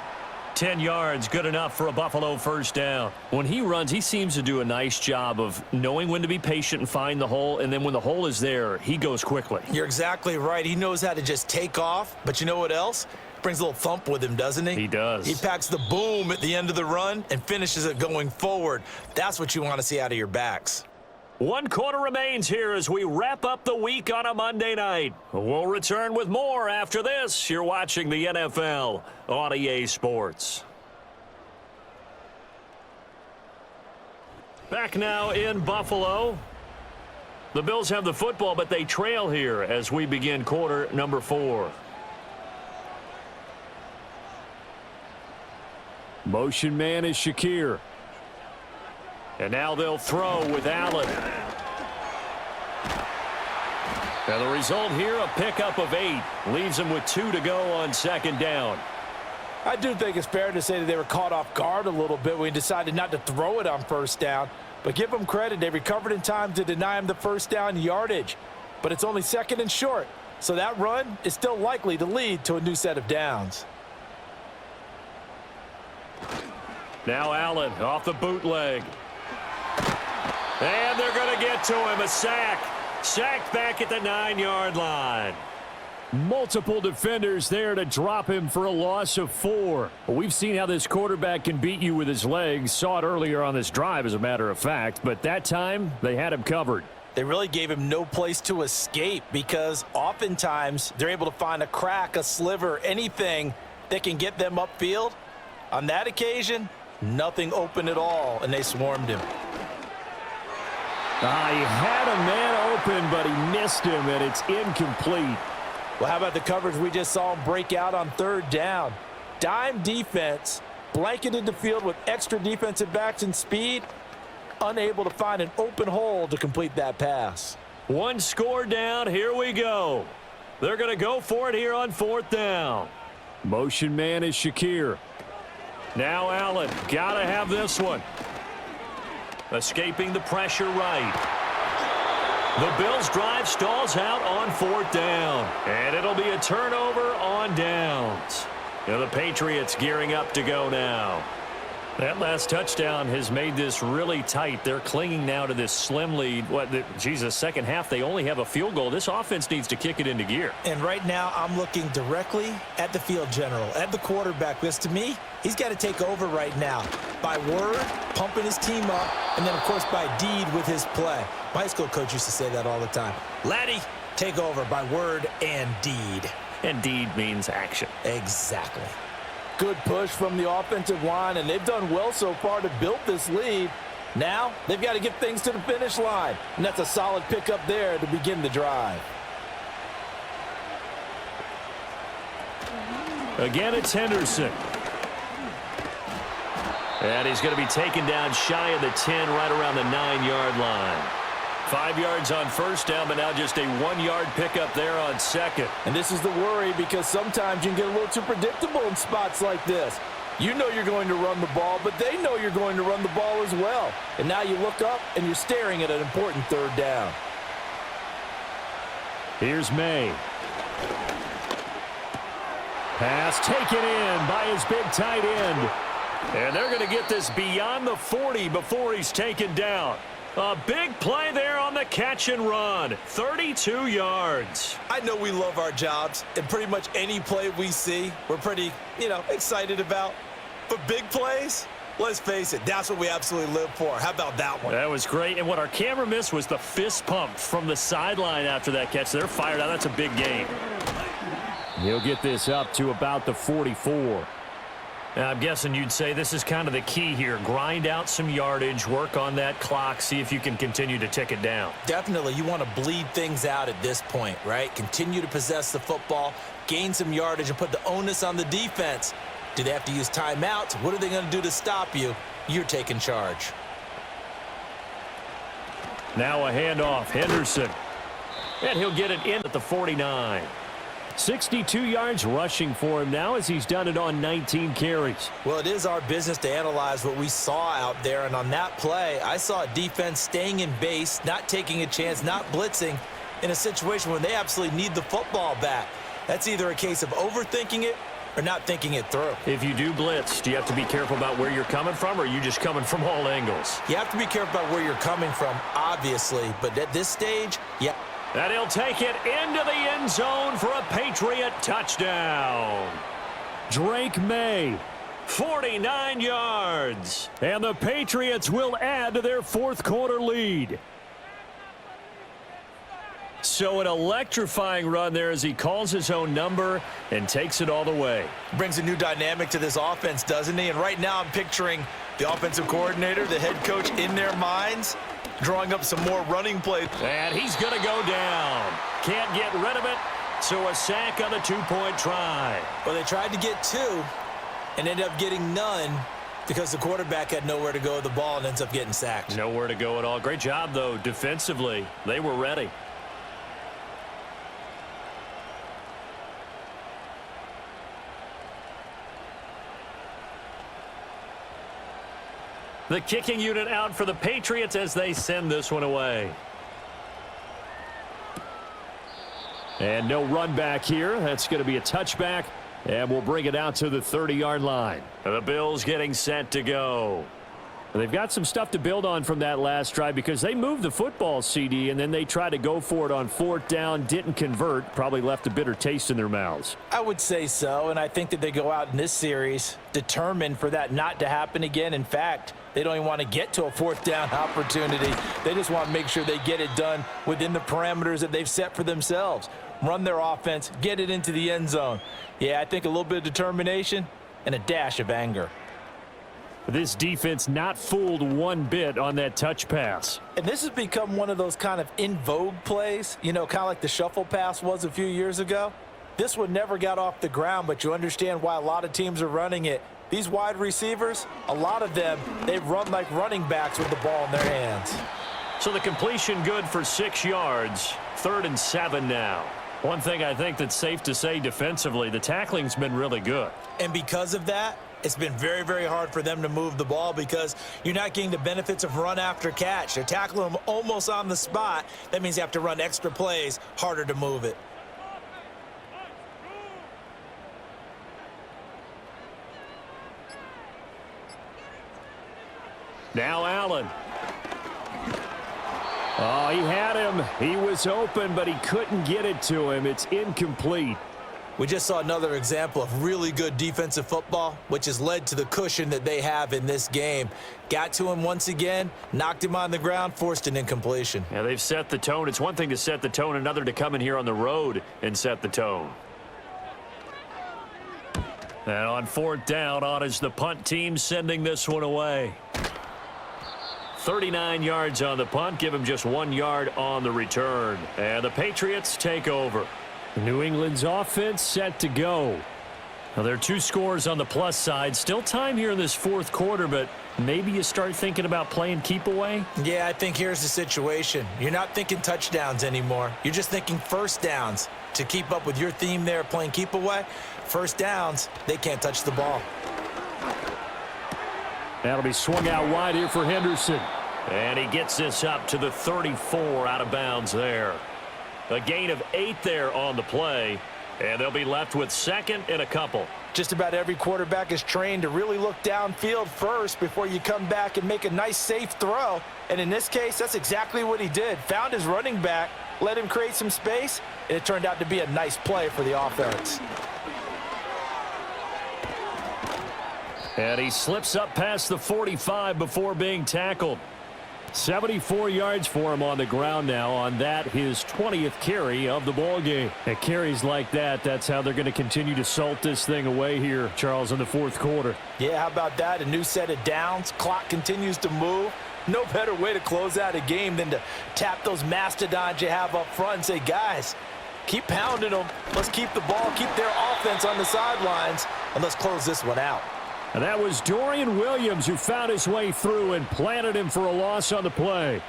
10 yards, good enough for a Buffalo first down. When he runs, he seems to do a nice job of knowing when to be patient and find the hole, and then when the hole is there, he goes quickly. You're exactly right. He knows how to just take off, but you know what else? Brings a little thump with him, doesn't he? He does. He packs the boom at the end of the run and finishes it going forward. That's what you want to see out of your backs. 1 quarter remains here as we wrap up the week on a Monday night. We'll return with more after this. You're watching the NFL on EA Sports. Back now in Buffalo. The Bills have the football, but they trail here as we begin quarter number 4. Motion man is Shakir. And now they'll throw with Allen. And the result here, a pickup of 8. Leaves them with 2 to go on 2nd down. I do think it's fair to say that they were caught off guard a little bit when he decided not to throw it on first down. But give them credit, they recovered in time to deny him the first down yardage. But it's only 2nd and short, so that run is still likely to lead to a new set of downs. Now Allen off the bootleg. And they're going to get to him. A sack. Sacked back at the 9-yard line. Multiple defenders there to drop him for a loss of 4. We've seen how this quarterback can beat you with his legs. Saw it earlier on this drive, as a matter of fact. But that time, they had him covered. They really gave him no place to escape because oftentimes they're able to find a crack, a sliver, anything that can get them upfield. On that occasion, nothing open at all, and they swarmed him. He had a man open, but he missed him, and it's incomplete. Well, how about the coverage we just saw him break out on 3rd down? Dime defense, blanketed the field with extra defensive backs and speed, unable to find an open hole to complete that pass. 1 score down, here we go. They're going to go for it here on 4th down. Motion man is Shakir. Now Allen. Got to have this one. Escaping the pressure right. The Bills' drive stalls out on 4th down. And it'll be a turnover on downs. Now the Patriots gearing up to go now. That last touchdown has made this really tight. They're clinging now to this slim lead. Second half, they only have a field goal. This offense needs to kick it into gear. And right now, I'm looking directly at the field general, at the quarterback. Because to me, he's got to take over right now. By word, pumping his team up, and then, of course, by deed with his play. My high school coach used to say that all the time. Laddie, take over by word and deed. And deed means action. Exactly. Good push from the offensive line, and they've done well so far to build this lead. Now, they've got to get things to the finish line, and that's a solid pickup there to begin the drive. Again, it's Henderson. And he's going to be taken down shy of the 10, right around the 9-yard line. 5 yards on first down, but now just a 1-yard pickup there on second. And this is the worry, because sometimes you can get a little too predictable in spots like this. You know you're going to run the ball, but they know you're going to run the ball as well. And now you look up, and you're staring at an important 3rd down. Here's May. Pass taken in by his big tight end. And they're going to get this beyond the 40 before he's taken down. A big play there on the catch and run. 32 yards. I know we love our jobs, and pretty much any play we see, we're pretty, excited about. But big plays, let's face it, that's what we absolutely live for. How about that one? That was great. And what our camera missed was the fist pump from the sideline after that catch. They're fired out. That's a big game. He'll get this up to about the 44. Now, I'm guessing you'd say this is kind of the key here. Grind out some yardage, work on that clock, see if you can continue to tick it down. Definitely. You want to bleed things out at this point, right? Continue to possess the football, gain some yardage, and put the onus on the defense. Do they have to use timeouts? What are they going to do to stop you? You're taking charge. Now a handoff. Henderson. And he'll get it in at the 49. 62 yards rushing for him now, as he's done it on 19 carries. Well, it is our business to analyze what we saw out there, and on that play, I saw a defense staying in base, not taking a chance, not blitzing in a situation where they absolutely need the football back. That's either a case of overthinking it or not thinking it through. If you do blitz, do you have to be careful about where you're coming from, or are you just coming from all angles? You have to be careful about where you're coming from, obviously, but at this stage, yeah. And he'll take it into the end zone for a Patriot touchdown. Drake May, 49 yards. And the Patriots will add to their 4th quarter lead. So an electrifying run there as he calls his own number and takes it all the way. Brings a new dynamic to this offense, doesn't he? And right now I'm picturing the offensive coordinator, the head coach in their minds, drawing up some more running plays. And he's going to go down. Can't get rid of it, so a sack on the 2-point try. Well, they tried to get 2 and ended up getting none because the quarterback had nowhere to go with the ball and ends up getting sacked. Nowhere to go at all. Great job, though, defensively. They were ready. The kicking unit out for the Patriots as they send this one away. And no run back here. That's going to be a touchback, and we'll bring it out to the 30-yard line. The Bills getting set to go. They've got some stuff to build on from that last drive because they moved the football, CD, and then they tried to go for it on 4th down, didn't convert, probably left a bitter taste in their mouths. I would say so, and I think that they go out in this series determined for that not to happen again. In fact, they don't even want to get to a 4th down opportunity. They just want to make sure they get it done within the parameters that they've set for themselves. Run their offense, get it into the end zone. Yeah, I think a little bit of determination and a dash of anger. This defense not fooled one bit on that touch pass. And this has become one of those kind of in vogue plays, kind of like the shuffle pass was a few years ago. This one never got off the ground, but you understand why a lot of teams are running it. These wide receivers, a lot of them, they run like running backs with the ball in their hands. So the completion good for 6 yards. 3rd and 7 now. One thing I think that's safe to say defensively, the tackling's been really good. And because of that, it's been very, very hard for them to move the ball because you're not getting the benefits of run after catch. They're tackling them almost on the spot. That means you have to run extra plays, harder to move it. Now Allen. Oh, he had him. He was open, but he couldn't get it to him. It's incomplete. We just saw another example of really good defensive football, which has led to the cushion that they have in this game. Got to him once again, knocked him on the ground, forced an incompletion. Yeah, they've set the tone. It's one thing to set the tone, another to come in here on the road and set the tone. And on 4th down, on is the punt team sending this one away. 39 yards on the punt, give him just 1 yard on the return. And the Patriots take over. New England's offense set to go. Now, there are 2 scores on the plus side. Still time here in this 4th quarter, but maybe you start thinking about playing keep away? Yeah, I think here's the situation. You're not thinking touchdowns anymore. You're just thinking first downs. To keep up with your theme there, playing keep away, first downs, they can't touch the ball. That'll be swung out wide here for Henderson. And he gets this up to the 34 out of bounds there. A gain of 8 there on the play. And they'll be left with 2nd and a couple. Just about every quarterback is trained to really look downfield first before you come back and make a nice, safe throw. And in this case, that's exactly what he did. Found his running back, let him create some space, and it turned out to be a nice play for the offense. And he slips up past the 45 before being tackled. 74 yards for him on the ground now on that, his 20th carry of the ball game. And carries like that, that's how they're going to continue to salt this thing away here, Charles, in the 4th quarter. Yeah, how about that? A new set of downs. Clock continues to move. No better way to close out a game than to tap those mastodons you have up front and say, guys, keep pounding them. Let's keep the ball, keep their offense on the sidelines, and let's close this one out. And that was Dorian Williams who found his way through and planted him for a loss on the play.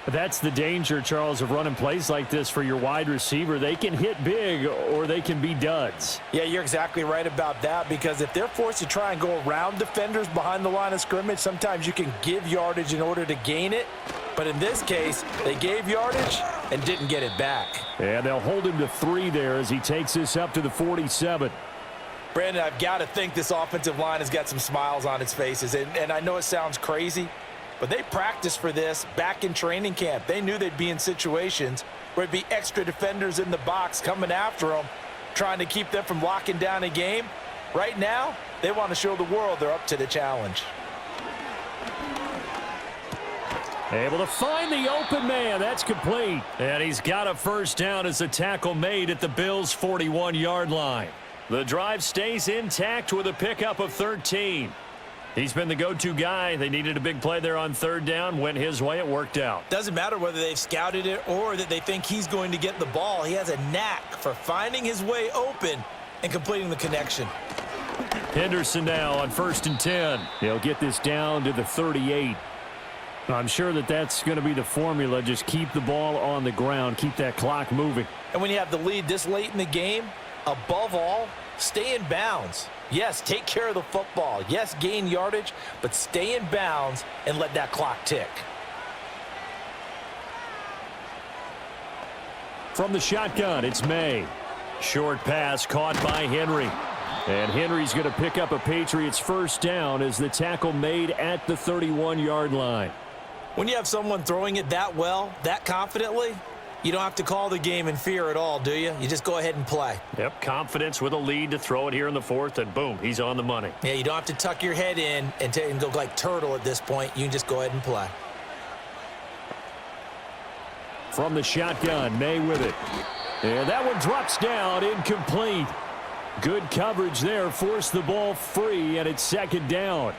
That's the danger, Charles, of running plays like this for your wide receiver. They can hit big or they can be duds. Yeah, you're exactly right about that, because if they're forced to try and go around defenders behind the line of scrimmage, sometimes you can give yardage in order to gain it. But in this case, they gave yardage and didn't get it back. And they'll hold him to 3 there as he takes this up to the 47. Brandon, I've got to think this offensive line has got some smiles on its faces. And I know it sounds crazy, but they practiced for this back in training camp. They knew they'd be in situations where it'd be extra defenders in the box coming after them, trying to keep them from locking down a game. Right now, they want to show the world they're up to the challenge. Able to find the open man. That's complete. And he's got a first down as the tackle made at the Bills' 41-yard line. The drive stays intact with a pickup of 13. He's been the go-to guy. They needed a big play there on 3rd down. Went his way. It worked out. Doesn't matter whether they've scouted it or that they think he's going to get the ball. He has a knack for finding his way open and completing the connection. Henderson now on 1st and 10. He'll get this down to the 38. I'm sure that that's going to be the formula. Just keep the ball on the ground. Keep that clock moving. And when you have the lead this late in the game, above all, stay in bounds. Yes, take care of the football. Yes, gain yardage, but stay in bounds and let that clock tick. From the shotgun, it's May. Short pass caught by Henry. And Henry's going to pick up a Patriots first down as the tackle made at the 31-yard line. When you have someone throwing it that well, that confidently, you don't have to call the game in fear at all, do you? You just go ahead and play. Yep, confidence with a lead to throw it here in the 4th, and boom, he's on the money. Yeah, you don't have to tuck your head in and go like turtle at this point. You can just go ahead and play. From the shotgun, May with it. And that one drops down, incomplete. Good coverage there, forced the ball free, and it's 2nd down.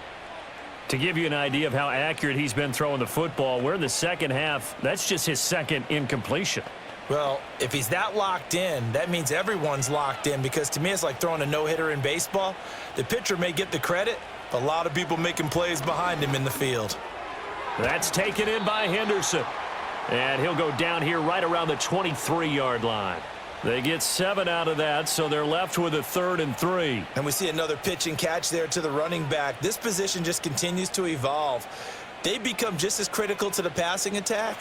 To give you an idea of how accurate he's been throwing the football, we're in the 2nd half. That's just his 2nd incompletion. Well, if he's that locked in, that means everyone's locked in, because to me it's like throwing a no-hitter in baseball. The pitcher may get the credit, but a lot of people making plays behind him in the field. That's taken in by Henderson. And he'll go down here right around the 23-yard line. They get 7 out of that, so they're left with a 3rd and 3. And we see another pitch and catch there to the running back. This position just continues to evolve. They become just as critical to the passing attack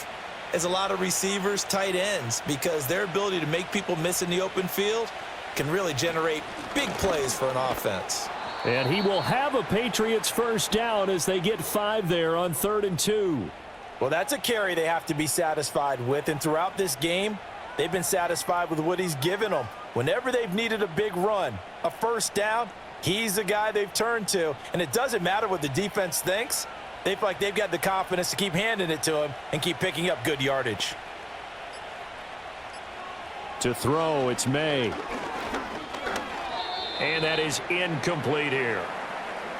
as a lot of receivers, tight ends, because their ability to make people miss in the open field can really generate big plays for an offense. And he will have a Patriots first down as they get 5 there on 3rd and 2. Well, that's a carry they have to be satisfied with, and throughout this game, they've been satisfied with what he's given them. Whenever they've needed a big run, a first down, he's the guy they've turned to. And it doesn't matter what the defense thinks. They feel like they've got the confidence to keep handing it to him and keep picking up good yardage. To throw, it's May. And that is incomplete here.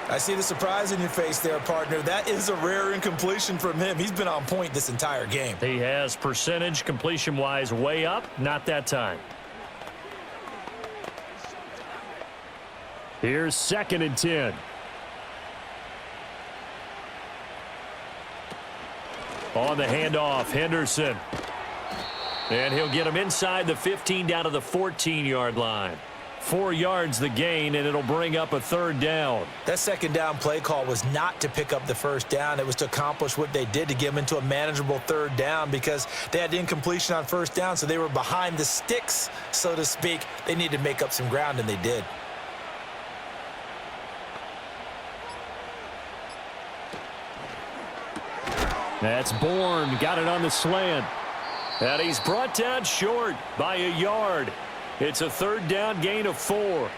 I see the surprise in your face there, partner. That is a rare incompletion from him. He's been on point this entire game. He has percentage completion-wise way up. Not that time. Here's 2nd and 10. On the handoff, Henderson. And he'll get him inside the 15 down to the 14-yard line. 4 yards the gain, and it'll bring up a 3rd down. That 2nd down play call was not to pick up the first down. It was to accomplish what they did to get them into a manageable 3rd down because they had incompletion on first down, so they were behind the sticks, so to speak. They needed to make up some ground, and they did. That's Bourne. Got it on the slant. And he's brought down short by a yard. It's a 3rd down gain of 4.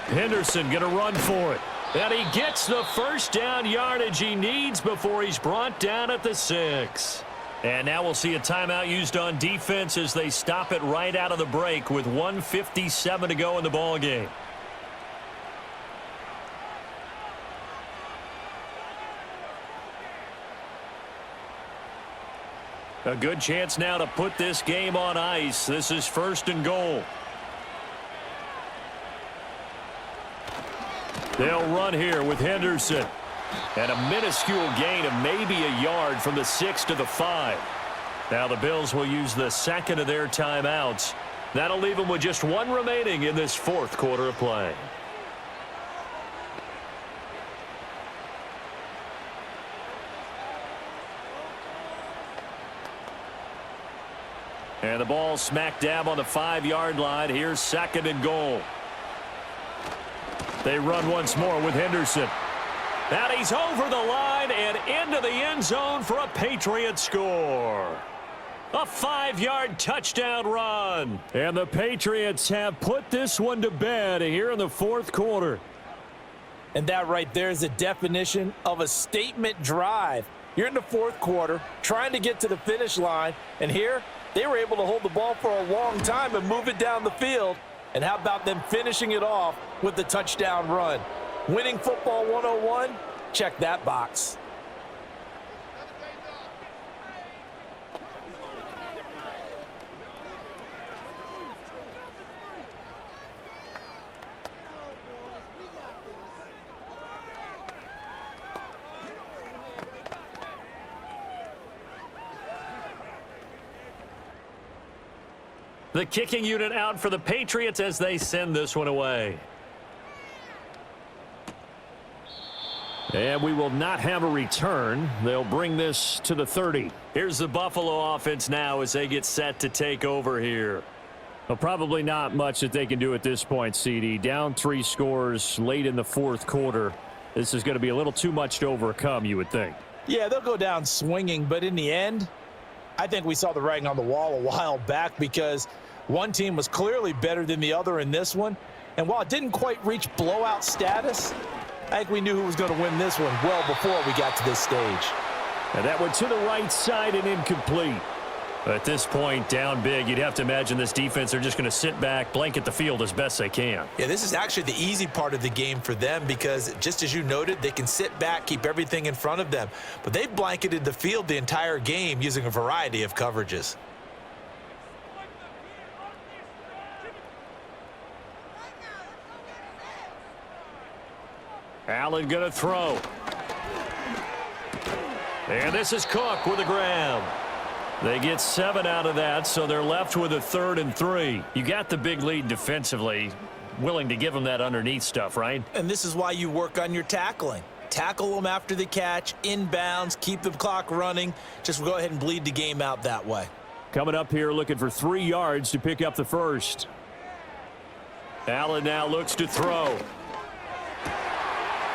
Henderson going to run for it. And he gets the first down yardage he needs before he's brought down at the 6. And now we'll see a timeout used on defense as they stop it right out of the break with 1:57 to go in the ball game. A good chance now to put this game on ice. This is 1st and goal. They'll run here with Henderson. And a minuscule gain of maybe a yard from the 6 to the 5. Now the Bills will use the 2nd of their timeouts. That'll leave them with just 1 remaining in this 4th quarter of play. And the ball smack dab on the 5-yard line. Here's 2nd and goal. They run once more with Henderson. And he's over the line and into the end zone for a Patriot score. A 5-yard touchdown run. And the Patriots have put this one to bed here in the 4th quarter. And that right there is the definition of a statement drive. You're in the 4th quarter, trying to get to the finish line, and here they were able to hold the ball for a long time and move it down the field. And how about them finishing it off with the touchdown run? Winning football 101, check that box. The kicking unit out for the Patriots as they send this one away. And we will not have a return. They'll bring this to the 30. Here's the Buffalo offense now as they get set to take over here. Well, probably not much that they can do at this point, CD. Down 3 scores late in the 4th quarter. This is going to be a little too much to overcome, you would think. Yeah, they'll go down swinging, but in the end, I think we saw the writing on the wall a while back because one team was clearly better than the other in this one. And while it didn't quite reach blowout status, I think we knew who was going to win this one well before we got to this stage. And that went to the right side and incomplete. At this point, down big, you'd have to imagine this defense are just going to sit back, blanket the field as best they can. Yeah, this is actually the easy part of the game for them because, just as you noted, they can sit back, keep everything in front of them. But they've blanketed the field the entire game using a variety of coverages. Allen going to throw. And this is Cook with a grab. They get 7 out of that, so they're left with a 3rd and 3. You got the big lead defensively, willing to give them that underneath stuff, right? And this is why you work on your tackling. Tackle them after the catch, inbounds, keep the clock running. Just go ahead and bleed the game out that way. Coming up here looking for 3 yards to pick up the first. Allen now looks to throw.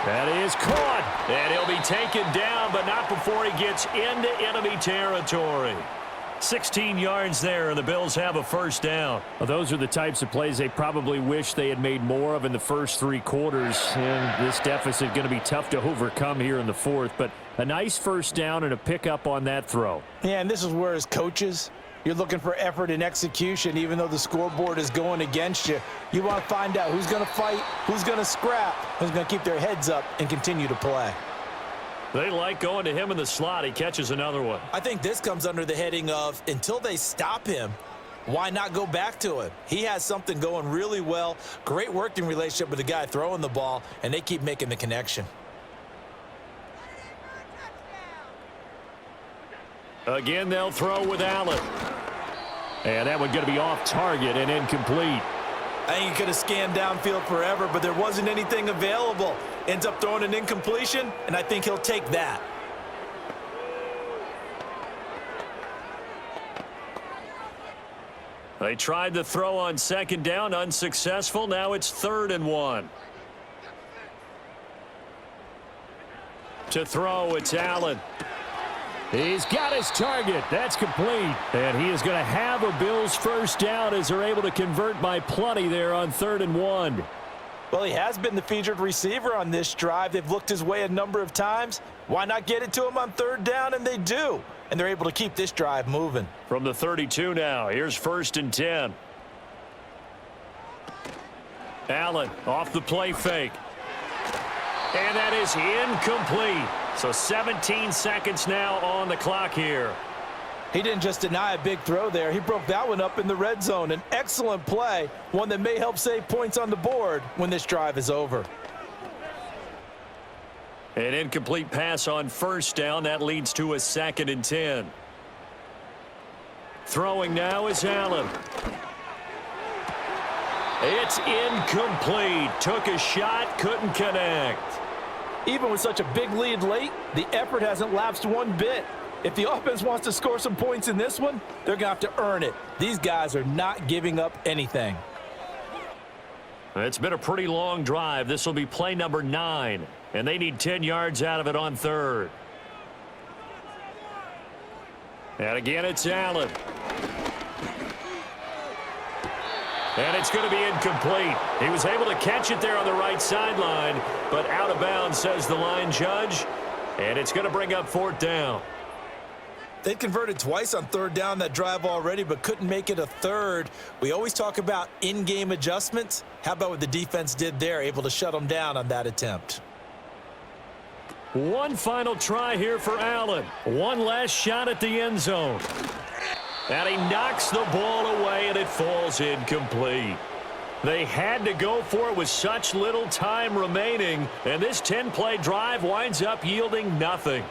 That is caught, and he'll be taken down, but not before he gets into enemy territory. 16 yards there, and the Bills have a first down. Well, those are the types of plays they probably wish they had made more of in the first 3 quarters, and this deficit going to be tough to overcome here in the 4th, but a nice first down and a pickup on that throw. Yeah, and this is where, as coaches, you're looking for effort and execution. Even though the scoreboard is going against you, you want to find out who's going to fight, who's going to scrap, who's going to keep their heads up and continue to play. They like going to him in the slot. He catches another one. I think this comes under the heading of, until they stop him, why not go back to him? He has something going really well. Great working relationship with the guy throwing the ball, and they keep making the connection. Again, they'll throw with Allen. And that one's going to be off target and incomplete. I think he could have scanned downfield forever, but there wasn't anything available. Ends up throwing an incompletion, and I think he'll take that. They tried the throw on 2nd down, unsuccessful. Now it's 3rd and 1. To throw, it's Allen. He's got his target. That's complete. And he is going to have a Bills first down as they're able to convert by plenty there on 3rd and 1. Well, he has been the featured receiver on this drive. They've looked his way a number of times. Why not get it to him on 3rd down? And they do. And they're able to keep this drive moving. From the 32 now, here's 1st and 10. Allen off the play fake. And that is incomplete. So 17 seconds now on the clock here. He didn't just deny a big throw there. He broke that one up in the red zone. An excellent play, one that may help save points on the board when this drive is over. An incomplete pass on 1st down. That leads to a 2nd and 10. Throwing now is Allen. It's incomplete. Took a shot, couldn't connect. Even with such a big lead late, the effort hasn't lapsed one bit. If the offense wants to score some points in this one, they're going to have to earn it. These guys are not giving up anything. It's been a pretty long drive. This will be play number 9, and they need 10 yards out of it on 3rd. And again, it's Allen. And it's going to be incomplete. He was able to catch it there on the right sideline, but out of bounds, says the line judge. And it's going to bring up 4th down. They converted twice on 3rd down that drive already, but couldn't make it a 3rd. We always talk about in-game adjustments. How about what the defense did there, able to shut them down on that attempt? One final try here for Allen. One last shot at the end zone. And he knocks the ball away, and it falls incomplete. They had to go for it with such little time remaining, and this 10-play drive winds up yielding nothing.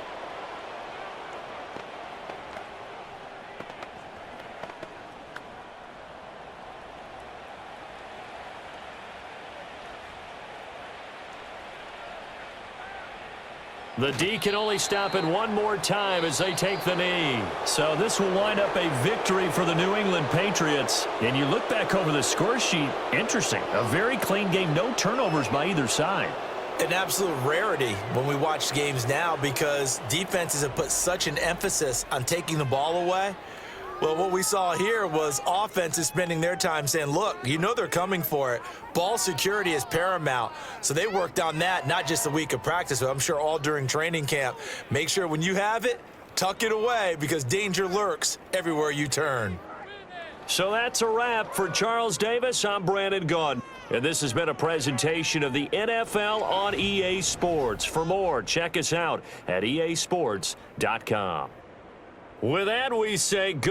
The D can only stop it one more time as they take the knee. So this will wind up a victory for the New England Patriots. And you look back over the score sheet, interesting. A very clean game, no turnovers by either side. An absolute rarity when we watch games now because defenses have put such an emphasis on taking the ball away. Well, what we saw here was offenses spending their time saying, look, you know they're coming for it. Ball security is paramount. So they worked on that, not just a week of practice, but I'm sure all during training camp. Make sure when you have it, tuck it away because danger lurks everywhere you turn. So that's a wrap for Charles Davis. I'm Brandon Gaudin. And this has been a presentation of the NFL on EA Sports. For more, check us out at easports.com. With that, we say good.